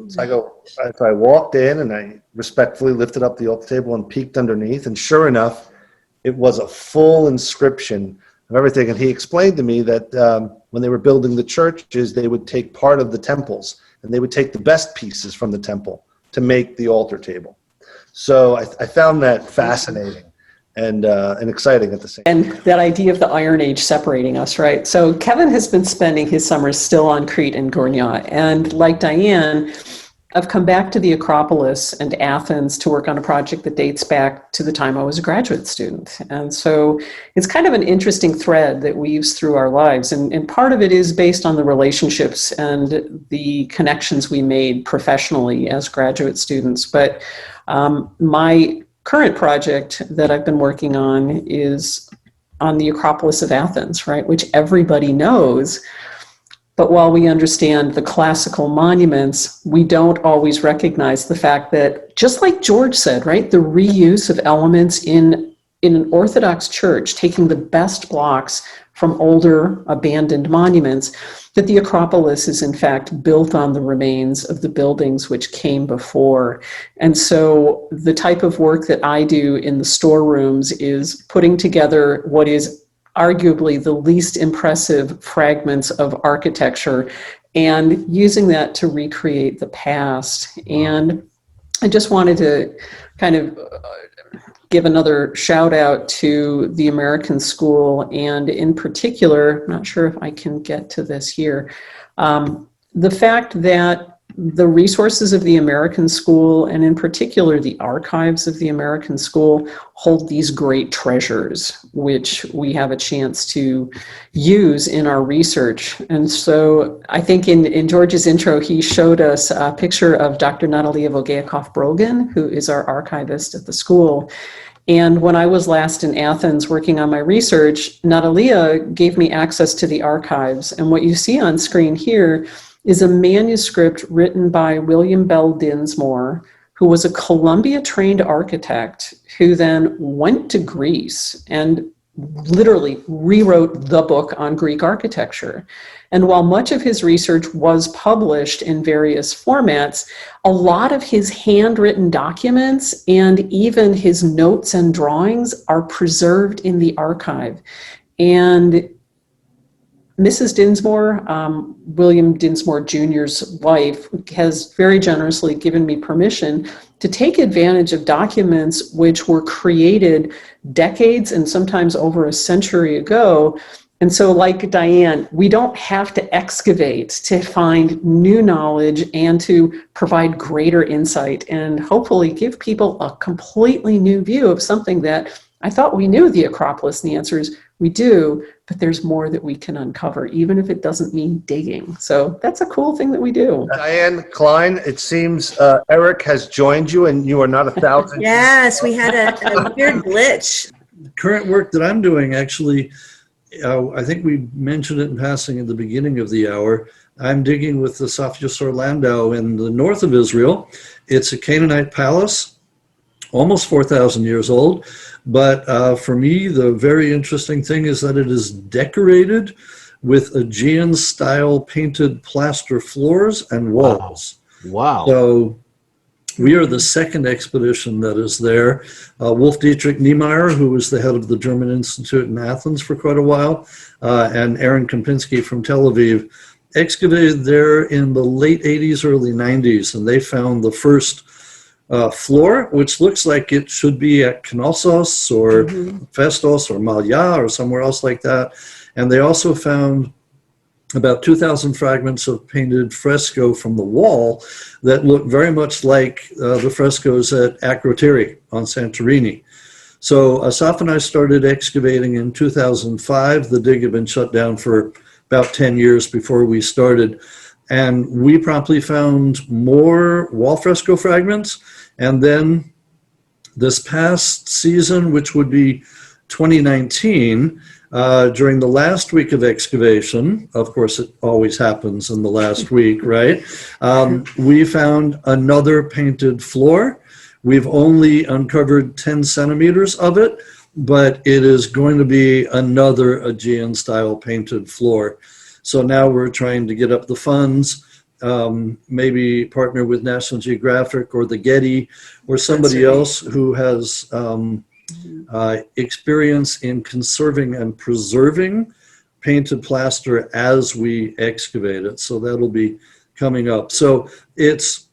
Speaker 6: So I walked in and I respectfully lifted up the altar table and peeked underneath. And sure enough, it was a full inscription of everything. And he explained to me that when they were building the churches, they would take part of the temples and they would take the best pieces from the temple to make the altar table. So I found that fascinating. and exciting at the same time.
Speaker 8: And that idea of the Iron Age separating us, right? So Kevin has been spending his summers still on Crete and Gornia. And like Diane, I've come back to the Acropolis and Athens to work on a project that dates back to the time I was a graduate student. And so it's kind of an interesting thread that weaves through our lives. And part of it is based on the relationships and the connections we made professionally as graduate students. But my current project that I've been working on is on the Acropolis of Athens, right, which everybody knows. But while we understand the classical monuments, we don't always recognize the fact that, just like George said, right, the reuse of elements in an Orthodox church, taking the best blocks from older abandoned monuments, that the Acropolis is in fact built on the remains of the buildings which came before. And so the type of work that I do in the storerooms is putting together what is arguably the least impressive fragments of architecture and using that to recreate the past. And I just wanted to kind of give another shout out to the American School, and in particular, I'm not sure if I can get to this here, the fact that the resources of the American School, and in particular the archives of the American School, hold these great treasures, which we have a chance to use in our research. And so I think in George's intro, he showed us a picture of Dr. Natalia Vogeakov-Brogan, who is our archivist at the school. And when I was last in Athens working on my research, Natalia gave me access to the archives. And what you see on screen here is a manuscript written by William Bell Dinsmore, who was a Columbia-trained architect who then went to Greece and literally rewrote the book on Greek architecture. And while much of his research was published in various formats, a lot of his handwritten documents and even his notes and drawings are preserved in the archive. And Mrs. Dinsmore, William Dinsmore Jr.'s wife, has very generously given me permission to take advantage of documents which were created decades and sometimes over a century ago. And so, like Diane, we don't have to excavate to find new knowledge and to provide greater insight and hopefully give people a completely new view of something that I thought we knew the Acropolis, and the answer is we do, but there's more that we can uncover, even if it doesn't mean digging. So that's a cool thing that we do.
Speaker 6: Diane Klein, it seems Eric has joined you and you are not 1,000.
Speaker 7: Yes, we had a weird glitch.
Speaker 9: Current work that I'm doing, actually, I think we mentioned it in passing at the beginning of the hour. I'm digging with the Sophios Landau in the north of Israel. It's a Canaanite palace, almost 4,000 years old. But for me, the very interesting thing is that it is decorated with Aegean-style painted plaster floors and walls.
Speaker 1: Wow.
Speaker 9: So we are the second expedition that is there. Wolf Dietrich Niemeyer, who was the head of the German Institute in Athens for quite a while, and Aaron Kempinski from Tel Aviv, excavated there in the late 80s, early 90s, and they found the first floor, which looks like it should be at Knossos or Festos or Malya or somewhere else like that. And they also found about 2,000 fragments of painted fresco from the wall that look very much like the frescoes at Akrotiri on Santorini. So Asaf and I started excavating in 2005. The dig had been shut down for about 10 years before we started. And we promptly found more wall fresco fragments. And then this past season, which would be 2019, during the last week of excavation, of course it always happens in the last week, right? We found another painted floor. We've only uncovered 10 centimeters of it, but it is going to be another Aegean-style painted floor. So now we're trying to get up the funds, maybe partner with National Geographic or the Getty or somebody else who has experience in conserving and preserving painted plaster as we excavate it. So that'll be coming up. So it's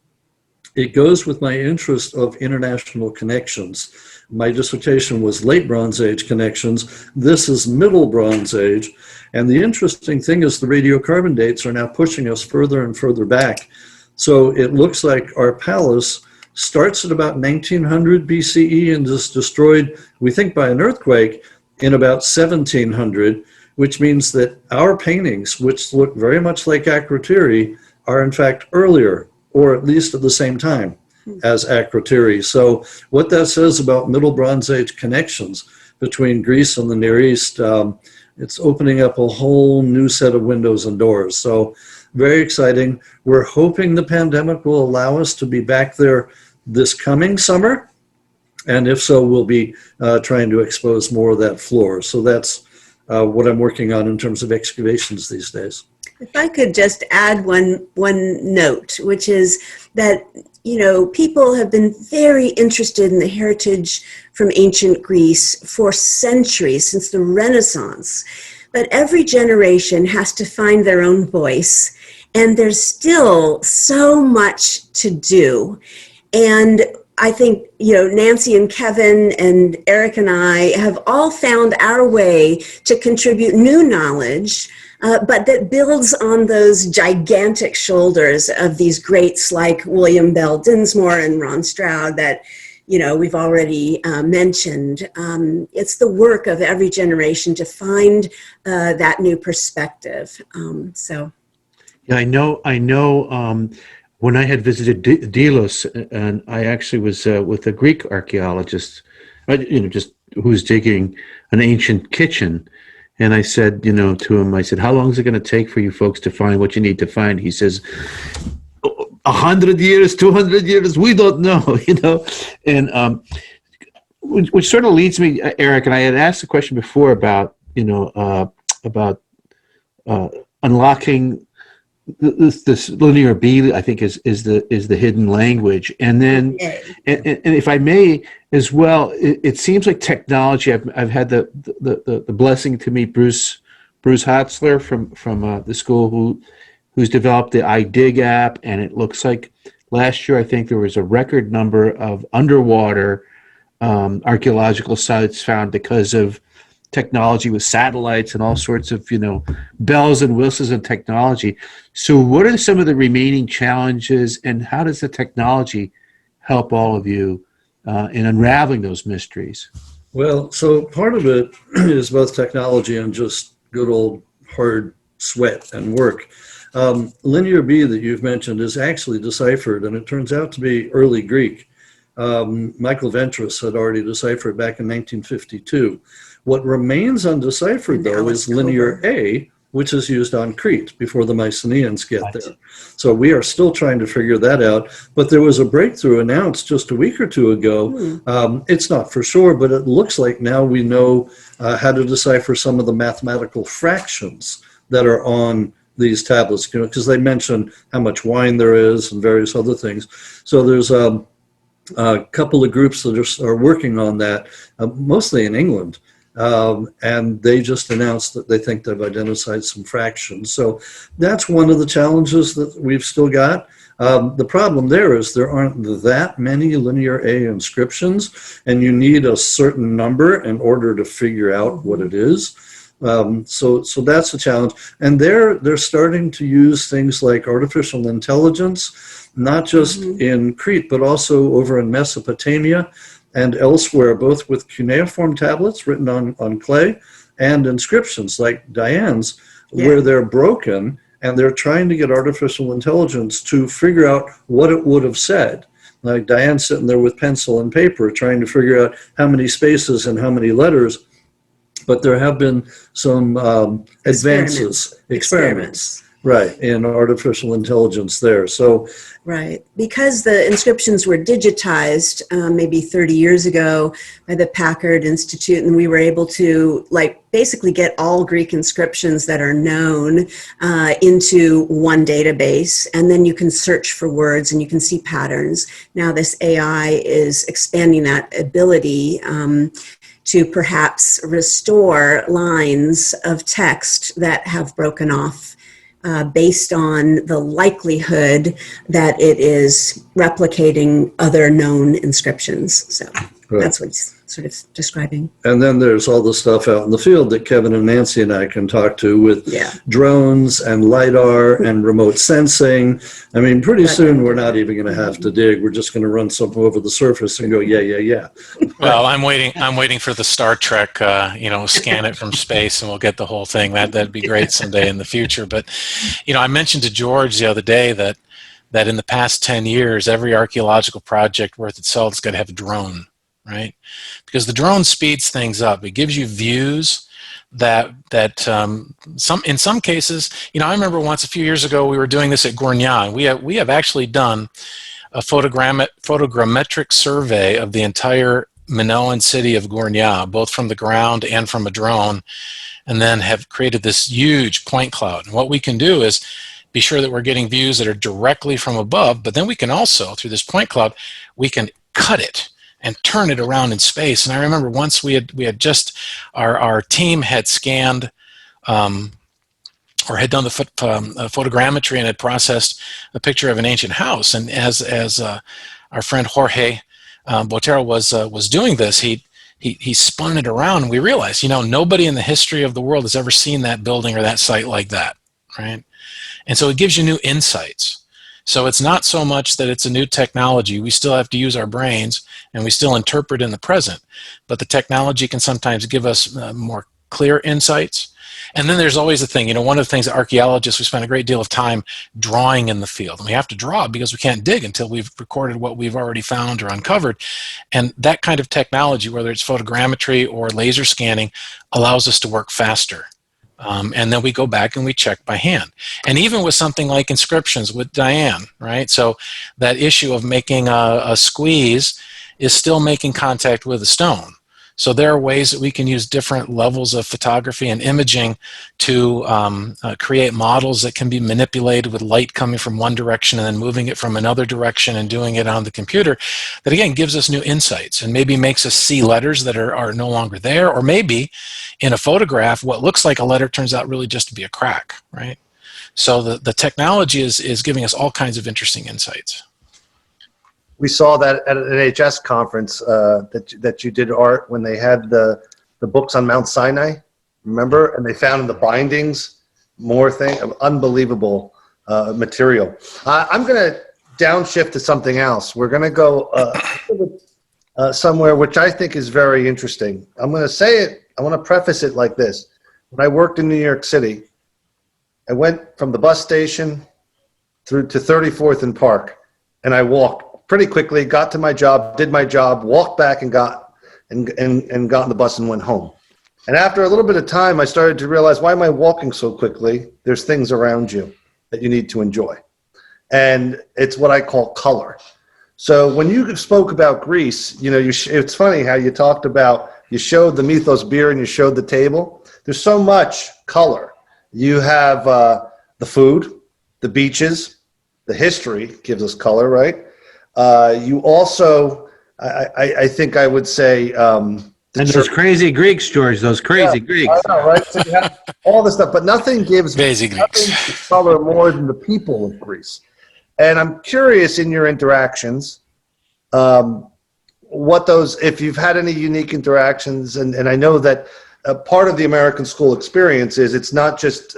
Speaker 9: it goes with my interest of international connections. My dissertation was late Bronze Age connections. This is Middle Bronze Age. And the interesting thing is the radiocarbon dates are now pushing us further and further back. So it looks like our palace starts at about 1900 BCE and is destroyed, we think, by an earthquake in about 1700, which means that our paintings, which look very much like Akrotiri, are in fact earlier, or at least at the same time as Akrotiri. So what that says about Middle Bronze Age connections between Greece and the Near East, it's opening up a whole new set of windows and doors. So very exciting. We're hoping the pandemic will allow us to be back there this coming summer. And if so, we'll be trying to expose more of that floor. So that's what I'm working on in terms of excavations these days.
Speaker 7: If I could just add one note, which is that, people have been very interested in the heritage from ancient Greece for centuries, since the Renaissance. But every generation has to find their own voice, and there's still so much to do. And I think, Nancy and Kevin and Eric and I have all found our way to contribute new knowledge, but that builds on those gigantic shoulders of these greats like William Bell Dinsmore and Ron Stroud that, we've already mentioned. It's the work of every generation to find that new perspective.
Speaker 1: Yeah, I know. When I had visited Delos, and I actually was with a Greek archaeologist, just who's digging an ancient kitchen, and I said, to him, I said, "How long is it going to take for you folks to find what you need to find?" He says, 100 years, 200 years, we don't know, and which sort of leads me, Eric, and I had asked the question before about unlocking this linear B, I think, is the hidden language, and then and if I may as well, it seems like technology. I've had the blessing to meet Bruce Hotzler from the school who's developed the iDig app, and it looks like last year I think there was a record number of underwater archaeological sites found because of technology with satellites and all sorts of bells and whistles and technology. So what are some of the remaining challenges, and how does the technology help all of you in unraveling those mysteries?
Speaker 9: Well, so part of it is both technology and just good old hard sweat and work. Linear B that you've mentioned is actually deciphered, and it turns out to be early Greek. Michael Ventris had already deciphered back in 1952. What remains undeciphered, though, is linear A, which is used on Crete before the Mycenaeans get there. So we are still trying to figure that out. But there was a breakthrough announced just a week or two ago. It's not for sure, but it looks like now we know how to decipher some of the mathematical fractions that are on these tablets, because they mention how much wine there is and various other things. So there's a couple of groups that are working on that, mostly in England. And they just announced that they think they've identified some fractions. So that's one of the challenges that we've still got. The problem there is there aren't that many linear A inscriptions, and you need a certain number in order to figure out what it is. So that's a challenge. And they're starting to use things like artificial intelligence, not just in Crete, but also over in Mesopotamia and elsewhere, both with cuneiform tablets written on clay and inscriptions like Diane's, where they're broken, and they're trying to get artificial intelligence to figure out what it would have said. Like Diane sitting there with pencil and paper trying to figure out how many spaces and how many letters. But there have been some experiments, right, in artificial intelligence there. So,
Speaker 7: right, because the inscriptions were digitized maybe 30 years ago by the Packard Institute, and we were able to basically get all Greek inscriptions that are known into one database, and then you can search for words and you can see patterns. Now this AI is expanding that ability to perhaps restore lines of text that have broken off based on the likelihood that it is replicating other known inscriptions. So that's what he's sort of describing.
Speaker 9: And then there's all the stuff out in the field that Kevin and Nancy and I can talk to with drones and LiDAR and remote sensing. I mean, pretty soon we're not even going to have to dig. We're just going to run something over the surface and go, yeah.
Speaker 10: Well, I'm waiting for the Star Trek, scan it from space and we'll get the whole thing. That'd be great someday in the future. But, I mentioned to George the other day that in the past 10 years, every archaeological project worth its salt is going to have a drone, right? Because the drone speeds things up. It gives you views that in some cases, I remember once a few years ago we were doing this at Gournia. We have actually done a photogrammetric survey of the entire Minoan city of Gournia, both from the ground and from a drone, and then have created this huge point cloud. And what we can do is be sure that we're getting views that are directly from above, but then we can also, through this point cloud, we can cut it and turn it around in space. And I remember once we had just, our team had scanned or had done the photogrammetry and had processed a picture of an ancient house. And as our friend Jorge Botero was doing this, he spun it around, and we realized, nobody in the history of the world has ever seen that building or that site like that, right? And so it gives you new insights. So it's not so much that it's a new technology. We still have to use our brains, and we still interpret in the present. But the technology can sometimes give us more clear insights. And then there's always the thing, one of the things that archaeologists, we spend a great deal of time drawing in the field. And we have to draw because we can't dig until we've recorded what we've already found or uncovered. And that kind of technology, whether it's photogrammetry or laser scanning, allows us to work faster. And then we go back and we check by hand. And even with something like inscriptions with Diane, right? So that issue of making a squeeze is still making contact with a stone. So there are ways that we can use different levels of photography and imaging to create models that can be manipulated with light coming from one direction and then moving it from another direction and doing it on the computer. That again gives us new insights and maybe makes us see letters that are no longer there, or maybe in a photograph what looks like a letter turns out really just to be a crack, right? So the technology is giving us all kinds of interesting insights.
Speaker 6: We saw that at an HS conference that you did, Art, when they had the books on Mount Sinai, remember? And they found in the bindings more unbelievable material. I'm going to downshift to something else. We're going to go somewhere which I think is very interesting. I'm going to say it, I want to preface it like this. When I worked in New York City, I went from the bus station through to 34th and Park, and I walked pretty quickly, got to my job, did my job, walked back and got on the bus and went home. And after a little bit of time, I started to realize, why am I walking so quickly? There's things around you that you need to enjoy. And it's what I call color. So when you spoke about Greece, it's funny how you talked about, you showed the Mythos beer and you showed the table. There's so much color. You have the food, the beaches, the history gives us color, right? You also, I think I would say,
Speaker 1: and those crazy Greeks, George, those crazy Greeks.
Speaker 6: I know, right? So you have all this stuff, but nothing gives color more than the people of Greece. And I'm curious in your interactions, if you've had any unique interactions, and I know that part of the American school experience is it's not just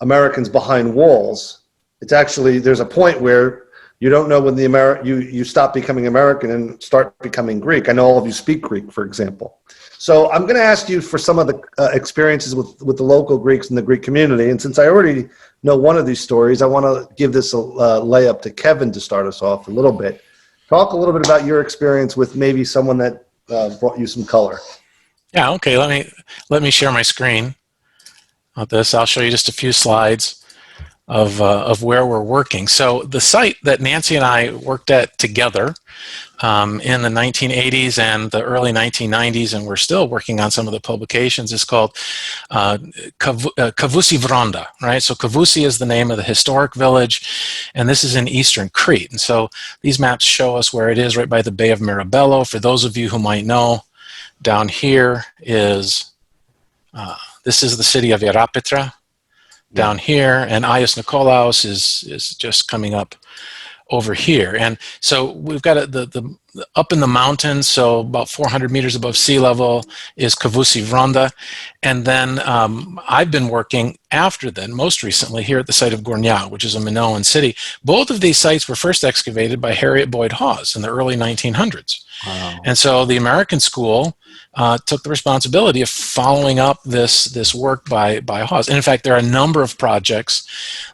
Speaker 6: Americans behind walls. It's actually, there's a point where you don't know when you stop becoming American and start becoming Greek. I know all of you speak Greek, for example. So I'm going to ask you for some of the experiences with the local Greeks in the Greek community. And since I already know one of these stories, I want to give this a layup to Kevin to start us off a little bit. Talk a little bit about your experience with maybe someone that brought you some color.
Speaker 10: Yeah, okay. Let me share my screen on this. I'll show you just a few slides of where we're working. So the site that Nancy and I worked at together in the 1980s and the early 1990s, and we're still working on some of the publications, is called Kavousi Vranda, right? So Kavousi is the name of the historic village, and this is in eastern Crete. And so these maps show us where it is, right by the Bay of Mirabello. For those of you who might know, down here is, this is the city of Ierapetra. down here, and Aias Nikolaos is just coming up over here. And so we've got the up in the mountains, so about 400 meters above sea level is Kavusi Vronda. And then I've been working after then, most recently, here at the site of Gornja, which is a Minoan city. Both of these sites were first excavated by Harriet Boyd Hawes in the early 1900s.
Speaker 1: Wow.
Speaker 10: And so the American school took the responsibility of following up this work by Hawes. And in fact, there are a number of projects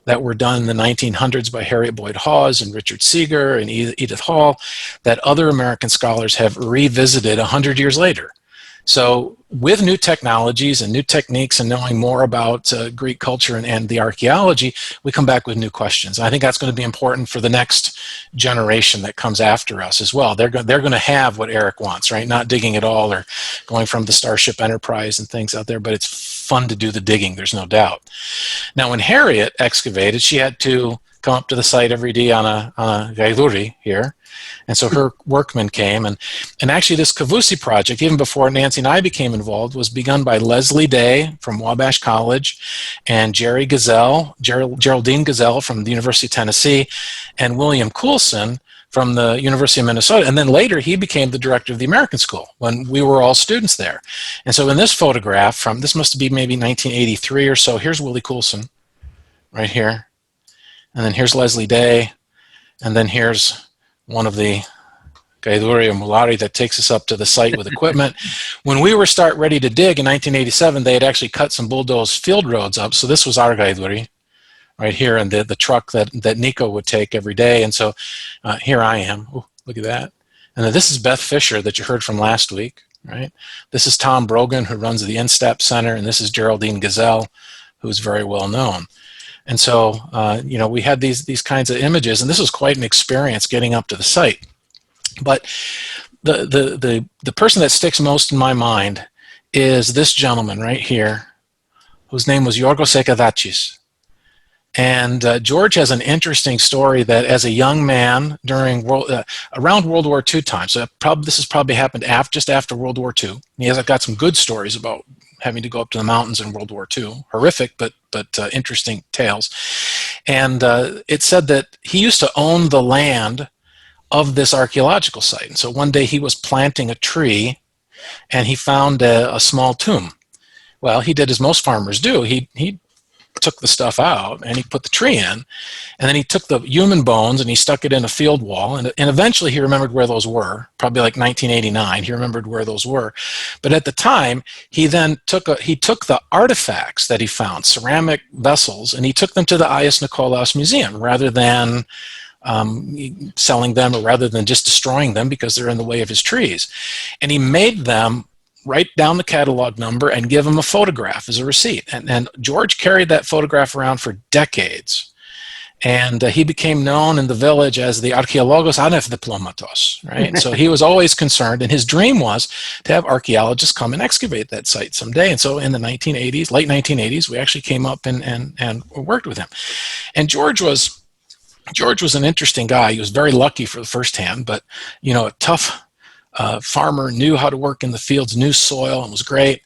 Speaker 10: that were done in the 1900s by Harriet Boyd Hawes and Richard Seeger and Edith Hall that other American scholars have revisited 100 years later. So with new technologies and new techniques and knowing more about Greek culture and the archaeology, we come back with new questions. And I think that's going to be important for the next generation that comes after us as well. They're going to have what Eric wants, right? Not digging at all or going from the Starship Enterprise and things out there, but it's fun to do the digging, there's no doubt. Now, when Harriet excavated, she had to come up to the site every day on a gailuri here. And so her workmen came, and actually this Kavusi project, even before Nancy and I became involved, was begun by Leslie Day from Wabash College and Geraldine Gazelle from the University of Tennessee and William Coulson from the University of Minnesota. And then later he became the director of the American School when we were all students there. And so in this photograph this must be maybe 1983 or so, here's Willie Coulson right here. And then here's Leslie Day. And then here's one of the Gaiduri or Mulari that takes us up to the site with equipment. When we were ready to dig in 1987, they had actually cut some bulldozed field roads up. So this was our Gaiduri right here, and the truck that Nico would take every day. And so here I am. Ooh, look at that. And then this is Beth Fisher that you heard from last week, right? This is Tom Brogan, who runs the INSTEP Center, and this is Geraldine Gazelle, who's very well known. And so, we had these kinds of images, and this was quite an experience getting up to the site. But the person that sticks most in my mind is this gentleman right here, whose name was Yorgos Ekadachis. And George has an interesting story that as a young man during around World War II time, so this has probably happened just after World War II. He has got some good stories about having to go up to the mountains in World War II. Horrific, but interesting tales. And it said that he used to own the land of this archaeological site. And so one day he was planting a tree and he found a small tomb. Well, he did as most farmers do. He took the stuff out and he put the tree in, and then he took the human bones and he stuck it in a field wall, and eventually he remembered where those were, probably like 1989 he remembered where those were. But at the time he then took the artifacts that he found, ceramic vessels, and he took them to the Aias Nikolaos Museum rather than selling them, or rather than just destroying them because they're in the way of his trees. And he made them write down the catalog number and give him a photograph as a receipt. And George carried that photograph around for decades. And he became known in the village as the Archeologos Anef Diplomatos, right? So he was always concerned, and his dream was to have archaeologists come and excavate that site someday. And so in the 1980s, late 1980s, we actually came up and worked with him. And George was an interesting guy. He was very lucky for the first hand, but, a tough farmer, knew how to work in the fields, knew soil, and was great.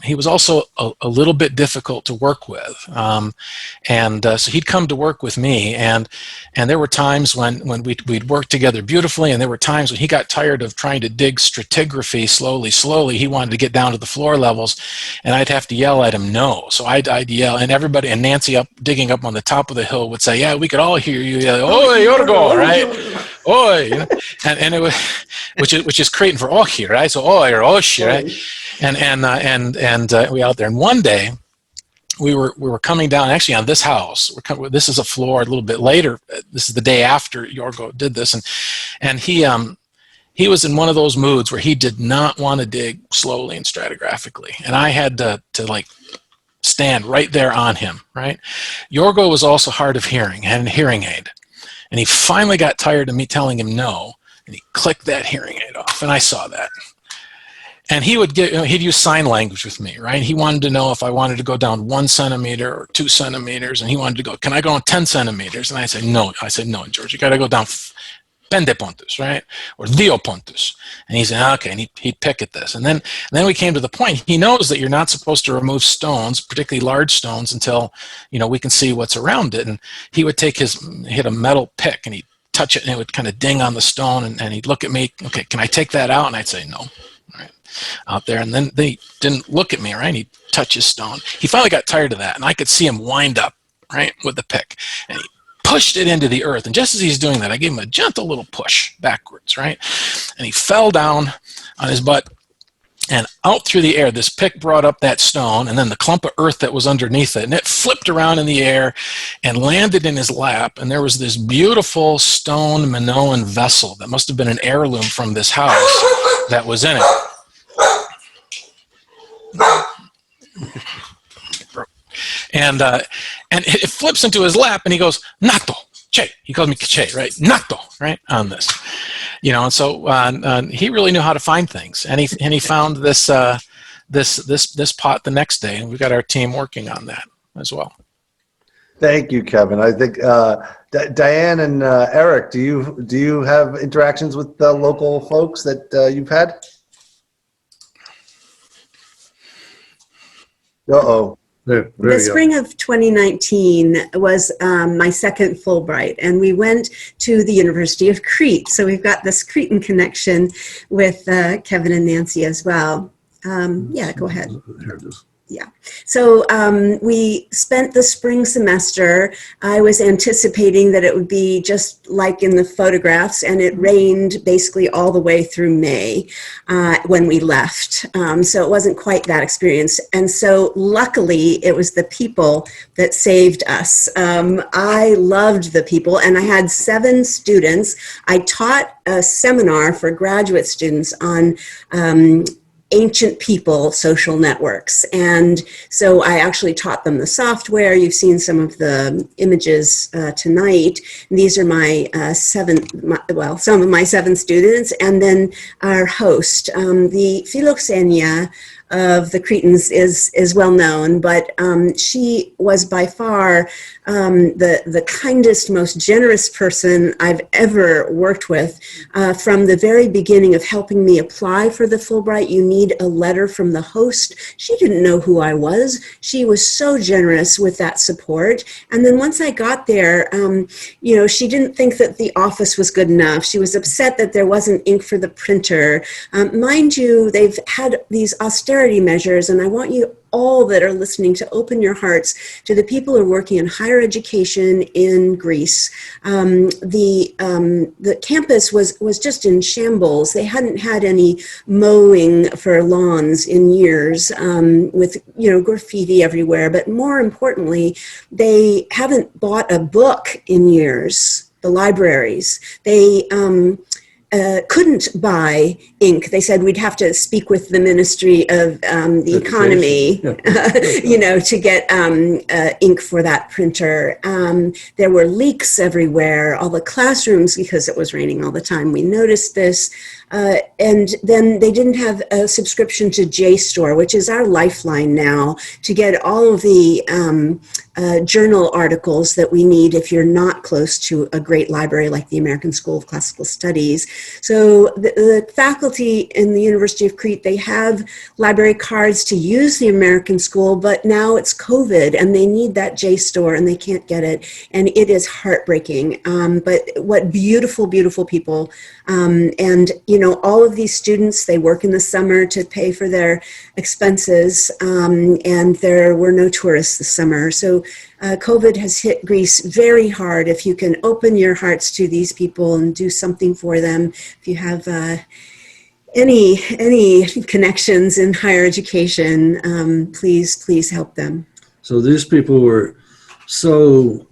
Speaker 10: He was also a little bit difficult to work with. So he'd come to work with me, and there were times when we'd work together beautifully, and there were times when he got tired of trying to dig stratigraphy slowly. He wanted to get down to the floor levels, and I'd have to yell at him, no. So I'd yell, and everybody, and Nancy digging up on the top of the hill would say, yeah, we could all hear you yell, oi, Yorgo, right? Oi, and it was, which is Cretan for ochi, right? So oi or oshi, right? And we out there. And one day we were coming down actually on this house. This is a floor a little bit later. This is the day after Yorgo did this, and he was in one of those moods where he did not want to dig slowly and stratigraphically, and I had to like stand right there on him. Right, Yorgo was also hard of hearing, had a hearing aid, and he finally got tired of me telling him no, and he clicked that hearing aid off, and I saw that. And he'd use sign language with me, right? He wanted to know if I wanted to go down 1 centimeter or 2 centimeters, and he wanted to go, can I go on 10 centimeters? And I said, no, George, you got to go down Pende Pontus, right? Or Dio Pontus. And he said, okay, and he'd pick at this. And then we came to the point, he knows that you're not supposed to remove stones, particularly large stones, until, we can see what's around it. And he would hit a metal pick and he'd touch it and it would kind of ding on the stone, and he'd look at me, okay, can I take that out? And I'd say, no, right, out there. And then he didn't look at me, right? He'd touch his stone. He finally got tired of that, and I could see him wind up, right, with the pick. And he pushed it into the earth. And just as he's doing that, I gave him a gentle little push backwards, right? And he fell down on his butt and out through the air. This pick brought up that stone and then the clump of earth that was underneath it. And it flipped around in the air and landed in his lap. And there was this beautiful stone Minoan vessel that must have been an heirloom from this house that was in it. And it flips into his lap, and he goes, "Nato, che." He calls me che, right? Nato, right, on this, And so he really knew how to find things, and he found this this pot the next day, and we've got our team working on that as well.
Speaker 6: Thank you, Kevin. I think Diane and Eric, do you have interactions with the local folks that you've had? Uh-oh.
Speaker 7: The spring of 2019 was my second Fulbright, and we went to the University of Crete. So we've got this Cretan connection with Kevin and Nancy as well. Yeah, go ahead.
Speaker 9: Here it is.
Speaker 7: Yeah. So we spent the spring semester. I was anticipating that it would be just like in the photographs, and it rained basically all the way through May when we left. So it wasn't quite that experience. And so luckily, it was the people that saved us. I loved the people, and I had 7 students. I taught a seminar for graduate students on ancient people social networks. And so I actually taught them the software. You've seen some of the images tonight. These are my some of my 7 students. And then our host, the Philoxenia of the Cretans is well known, but she was by far the kindest, most generous person I've ever worked with. From the very beginning of helping me apply for the Fulbright, you need a letter from the host. She didn't know who I was. She was so generous with that support. And then once I got there, she didn't think that the office was good enough. She was upset that there wasn't ink for the printer. Mind you, they've had these austerity measures, and I want you all that are listening to open your hearts to the people who are working in higher education in Greece. The campus was just in shambles. They hadn't had any mowing for lawns in years, with graffiti everywhere. But more importantly, they haven't bought a book in years. The libraries, they couldn't buy ink. They said we'd have to speak with the Ministry of the Economy, to get ink for that printer. There were leaks everywhere, all the classrooms, because it was raining all the time. We noticed this. And then they didn't have a subscription to JSTOR, which is our lifeline now to get all of the journal articles that we need if you're not close to a great library like the American School of Classical Studies. So the faculty in the University of Crete, they have library cards to use the American School, but now it's COVID and they need that JSTOR and they can't get it. And it is heartbreaking. But what beautiful, beautiful people. And, all of these students, they work in the summer to pay for their expenses, and there were no tourists this summer. So COVID has hit Greece very hard. If you can open your hearts to these people and do something for them, if you have any connections in higher education, please help them.
Speaker 9: So these people were so,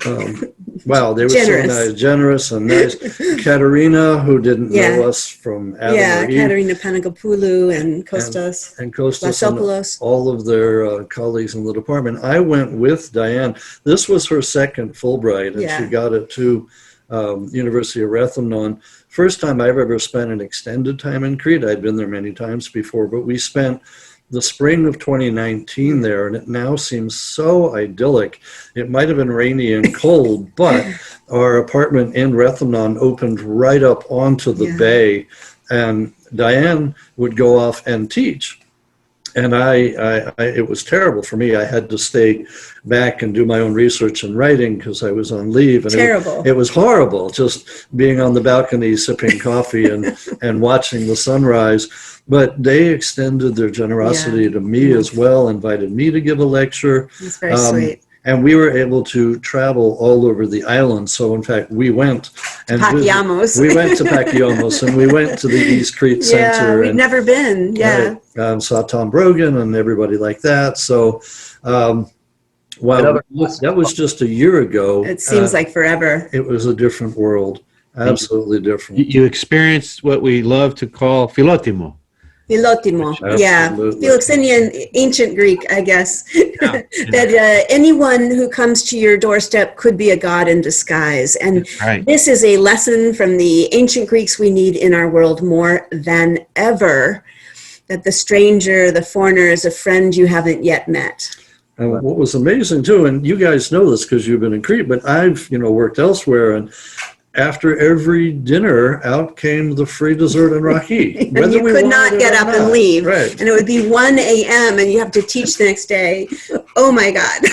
Speaker 9: wow, they were
Speaker 7: Generous.
Speaker 9: so nice, generous and nice. Katerina, who didn't know us from Adam or Eve.
Speaker 7: Katerina Panagopoulou and Kostas.
Speaker 9: And Kostas
Speaker 7: Lasopoulos.
Speaker 9: and all of their colleagues in the department. I went with Diane. This was her second Fulbright, and she got it to University of Rethymnon. First time I've ever spent an extended time in Crete. I'd been there many times before, but we spent the spring of 2019 there, and it now seems so idyllic. It might have been rainy and cold, but our apartment in Rethymnon opened right up onto the bay, and Diane would go off and teach. And it was terrible for me. I had to stay back and do my own research and writing because I was on leave. And
Speaker 7: Terrible.
Speaker 9: It was horrible just being on the balcony sipping coffee and watching the sunrise. But they extended their generosity to me as well, invited me to give a lecture.
Speaker 7: It's very sweet.
Speaker 9: And we were able to travel all over the island. So in fact, we went and
Speaker 7: Paquiamos.
Speaker 9: we went to Paquiamos and we went to the East Crete Center.
Speaker 7: Yeah, we've never been. Yeah.
Speaker 9: Right, saw Tom Brogan and everybody like that. So that was just a year ago.
Speaker 7: It seems like forever.
Speaker 9: It was a different world. Absolutely different.
Speaker 1: You experienced what we love to call philotimo.
Speaker 7: Philotimo, yeah.
Speaker 9: Absolutely.
Speaker 7: Philoxenian, ancient Greek, I guess. That anyone who comes to your doorstep could be a god in disguise. And this is a lesson from the ancient Greeks we need in our world more than ever, that the stranger, the foreigner is a friend you haven't yet met.
Speaker 9: And what was amazing too, and you guys know this because you've been in Crete, but I've worked elsewhere, and after every dinner, out came the free dessert and raki.
Speaker 7: And you could not get up and leave.
Speaker 9: Right.
Speaker 7: And it would be 1 a.m. and you have to teach the next day. Oh my God.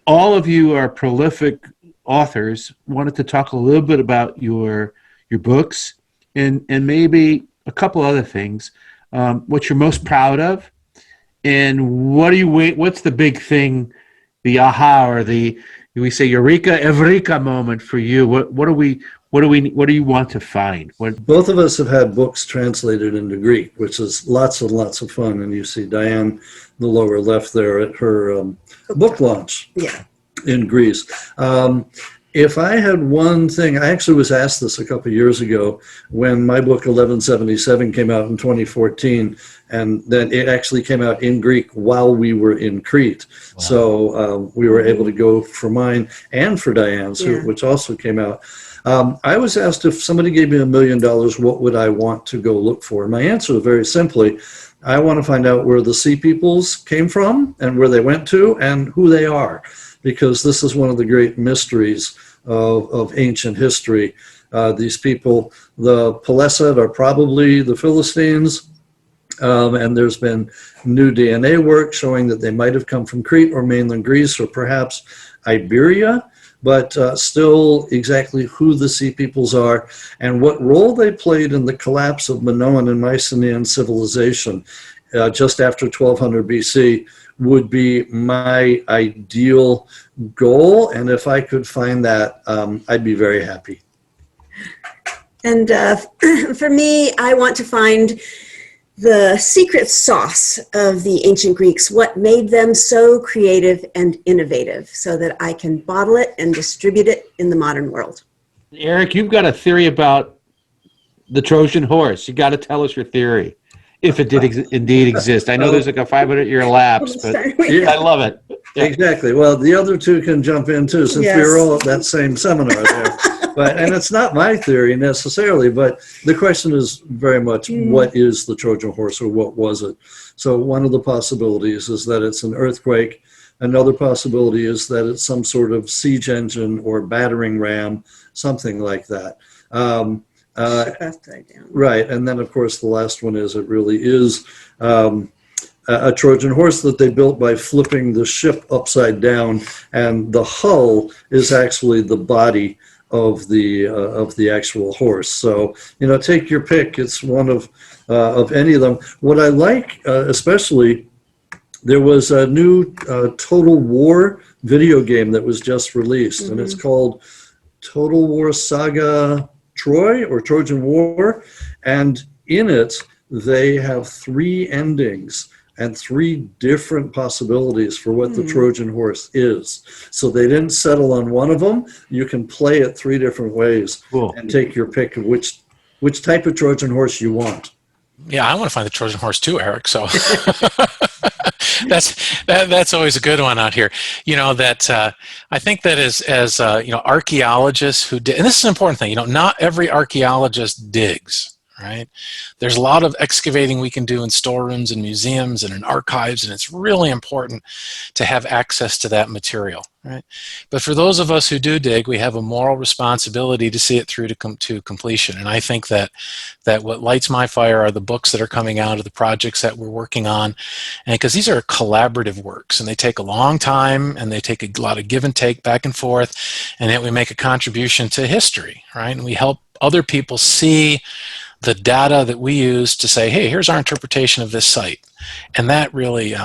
Speaker 1: All of you are prolific authors. Wanted to talk a little bit about your books and maybe a couple other things. What you're most proud of, and what's the big thing, the aha or we say eureka moment for you? What do you want to find?
Speaker 9: Both of us have had books translated into Greek, which is lots and lots of fun. And you see Diane, the lower left there, at her book launch in Greece. If I had one thing, I actually was asked this a couple of years ago when my book 1177 came out in 2014, and then it actually came out in Greek while we were in Crete. Wow. So we were able to go for mine and for Diane's, which also came out. I was asked if somebody gave me $1 million, what would I want to go look for? And my answer is very simply, I want to find out where the sea peoples came from and where they went to and who they are, because this is one of the great mysteries of ancient history. These people, the Peleset, are probably the Philistines, and there's been new DNA work showing that they might have come from Crete or mainland Greece or perhaps Iberia. But still exactly who the sea peoples are and what role they played in the collapse of Minoan and Mycenaean civilization just after 1200 BC would be my ideal goal. And if I could find that, I'd be very happy.
Speaker 7: And for me, I want to find the secret sauce of the ancient Greeks, what made them so creative and innovative, so that I can bottle it and distribute it in the modern world.
Speaker 1: Eric, you've got a theory about the Trojan horse. You got to tell us your theory, if it did indeed exist. I know there's like a 500-year lapse, but I love it.
Speaker 9: Yeah. Exactly. Well, the other two can jump in too, since we were all at that same seminar there. And it's not my theory necessarily, but the question is very much what is the Trojan horse, or what was it? So one of the possibilities is that it's an earthquake. Another possibility is that it's some sort of siege engine or battering ram, something like that. Right. And then, of course, the last one is it really is a Trojan horse that they built by flipping the ship upside down, and the hull is actually the body of the actual horse. So, take your pick. It's one of any of them. What I like, especially, there was a new Total War video game that was just released, and it's called Total War Saga Troy or Trojan War. And in it, they have 3 endings and 3 different possibilities for what the Trojan horse is. So they didn't settle on one of them. You can play it 3 different ways and take your pick of which type of Trojan horse you want.
Speaker 10: Yeah, I want to find the Trojan horse too, Eric. So that's always a good one out here. I think that as archaeologists who dig, and this is an important thing. Not every archaeologist digs. right? There's a lot of excavating we can do in storerooms and museums and in archives, and it's really important to have access to that material, right? But for those of us who do dig, we have a moral responsibility to see it through to completion. And I think that what lights my fire are the books that are coming out of the projects that we're working on, and because these are collaborative works, and they take a long time, and they take a lot of give and take back and forth, and yet we make a contribution to history, right? And we help other people see the data that we use to say, hey, here's our interpretation of this site. And that really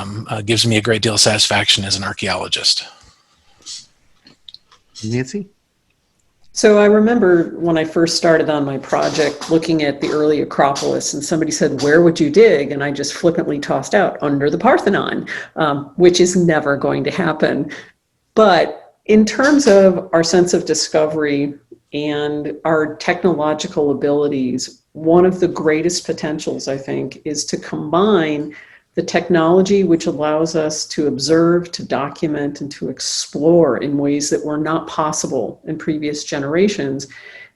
Speaker 10: gives me a great deal of satisfaction as an archaeologist.
Speaker 1: Nancy?
Speaker 8: So I remember when I first started on my project looking at the early Acropolis, and somebody said, where would you dig? And I just flippantly tossed out, under the Parthenon, which is never going to happen. But in terms of our sense of discovery and our technological abilities, one of the greatest potentials, I think, is to combine the technology which allows us to observe, to document, and to explore in ways that were not possible in previous generations,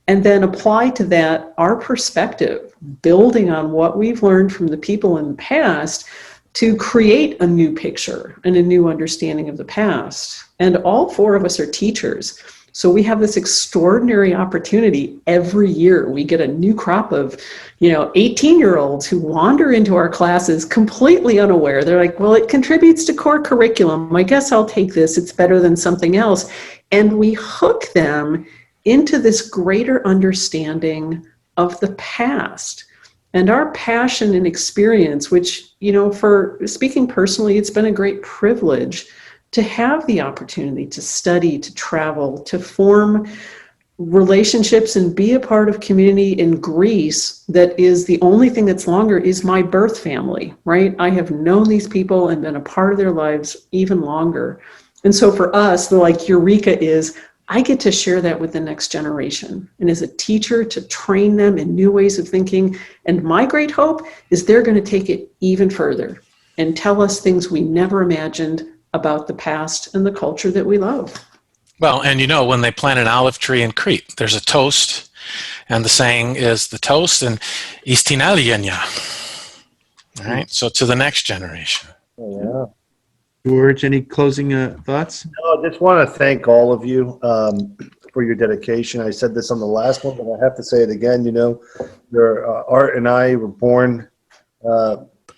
Speaker 8: and then apply to that our perspective, building on what we've learned from the people in the past to create a new picture and a new understanding of the past. And all four of us are teachers. So we have this extraordinary opportunity every year. We get a new crop of, 18-year-olds who wander into our classes completely unaware. They're like, well, it contributes to core curriculum. I guess I'll take this. It's better than something else. And we hook them into this greater understanding of the past. And our passion and experience, which, for speaking personally, it's been a great privilege to have the opportunity to study, to travel, to form relationships and be a part of community in Greece that is the only thing that's longer is my birth family, right? I have known these people and been a part of their lives even longer. And so for us, the eureka is, I get to share that with the next generation. And as a teacher, to train them in new ways of thinking. And my great hope is they're going to take it even further and tell us things we never imagined about the past and the culture that we love.
Speaker 10: Well, and when they plant an olive tree in Crete, there's a toast, and the saying is the toast and istinalienia. All right, so to the next generation.
Speaker 6: Yeah.
Speaker 1: George, any closing thoughts?
Speaker 6: No, I just want to thank all of you for your dedication. I said this on the last one, but I have to say it again. Art and I were born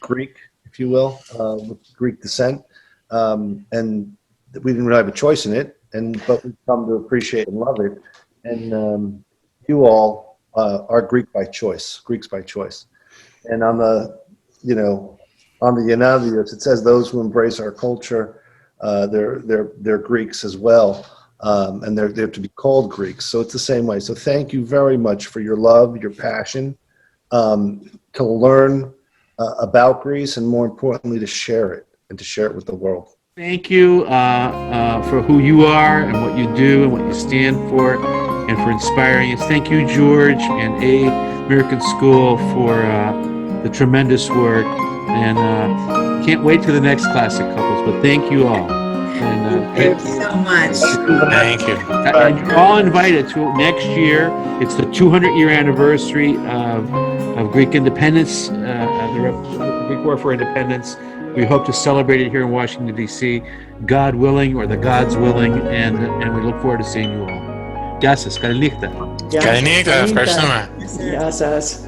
Speaker 6: Greek, if you will, with Greek descent. And we didn't really have a choice in it, but we've come to appreciate and love it. And you all are Greeks by choice. And on the, on the Yanadios, it says those who embrace our culture, they're Greeks as well, and they're to be called Greeks. So it's the same way. So thank you very much for your love, your passion, to learn about Greece, and more importantly, to share it. And to share it with the world.
Speaker 1: Thank you for who you are and what you do and what you stand for, and for inspiring us. Thank you, George and American School, for the tremendous work. And can't wait for the next Classic Couples, but thank you all. And,
Speaker 7: Thank you so much.
Speaker 10: Thank you.
Speaker 1: And you're all invited to next year. It's the 200-year anniversary of Greek independence, the Greek War for Independence. We hope to celebrate it here in Washington, D.C., God willing, or the gods willing, and we look forward to seeing you all. Gya σας. Καληνύχτα.
Speaker 10: Καληνύχτα. Ευχαριστούμε.
Speaker 8: Γεια σας.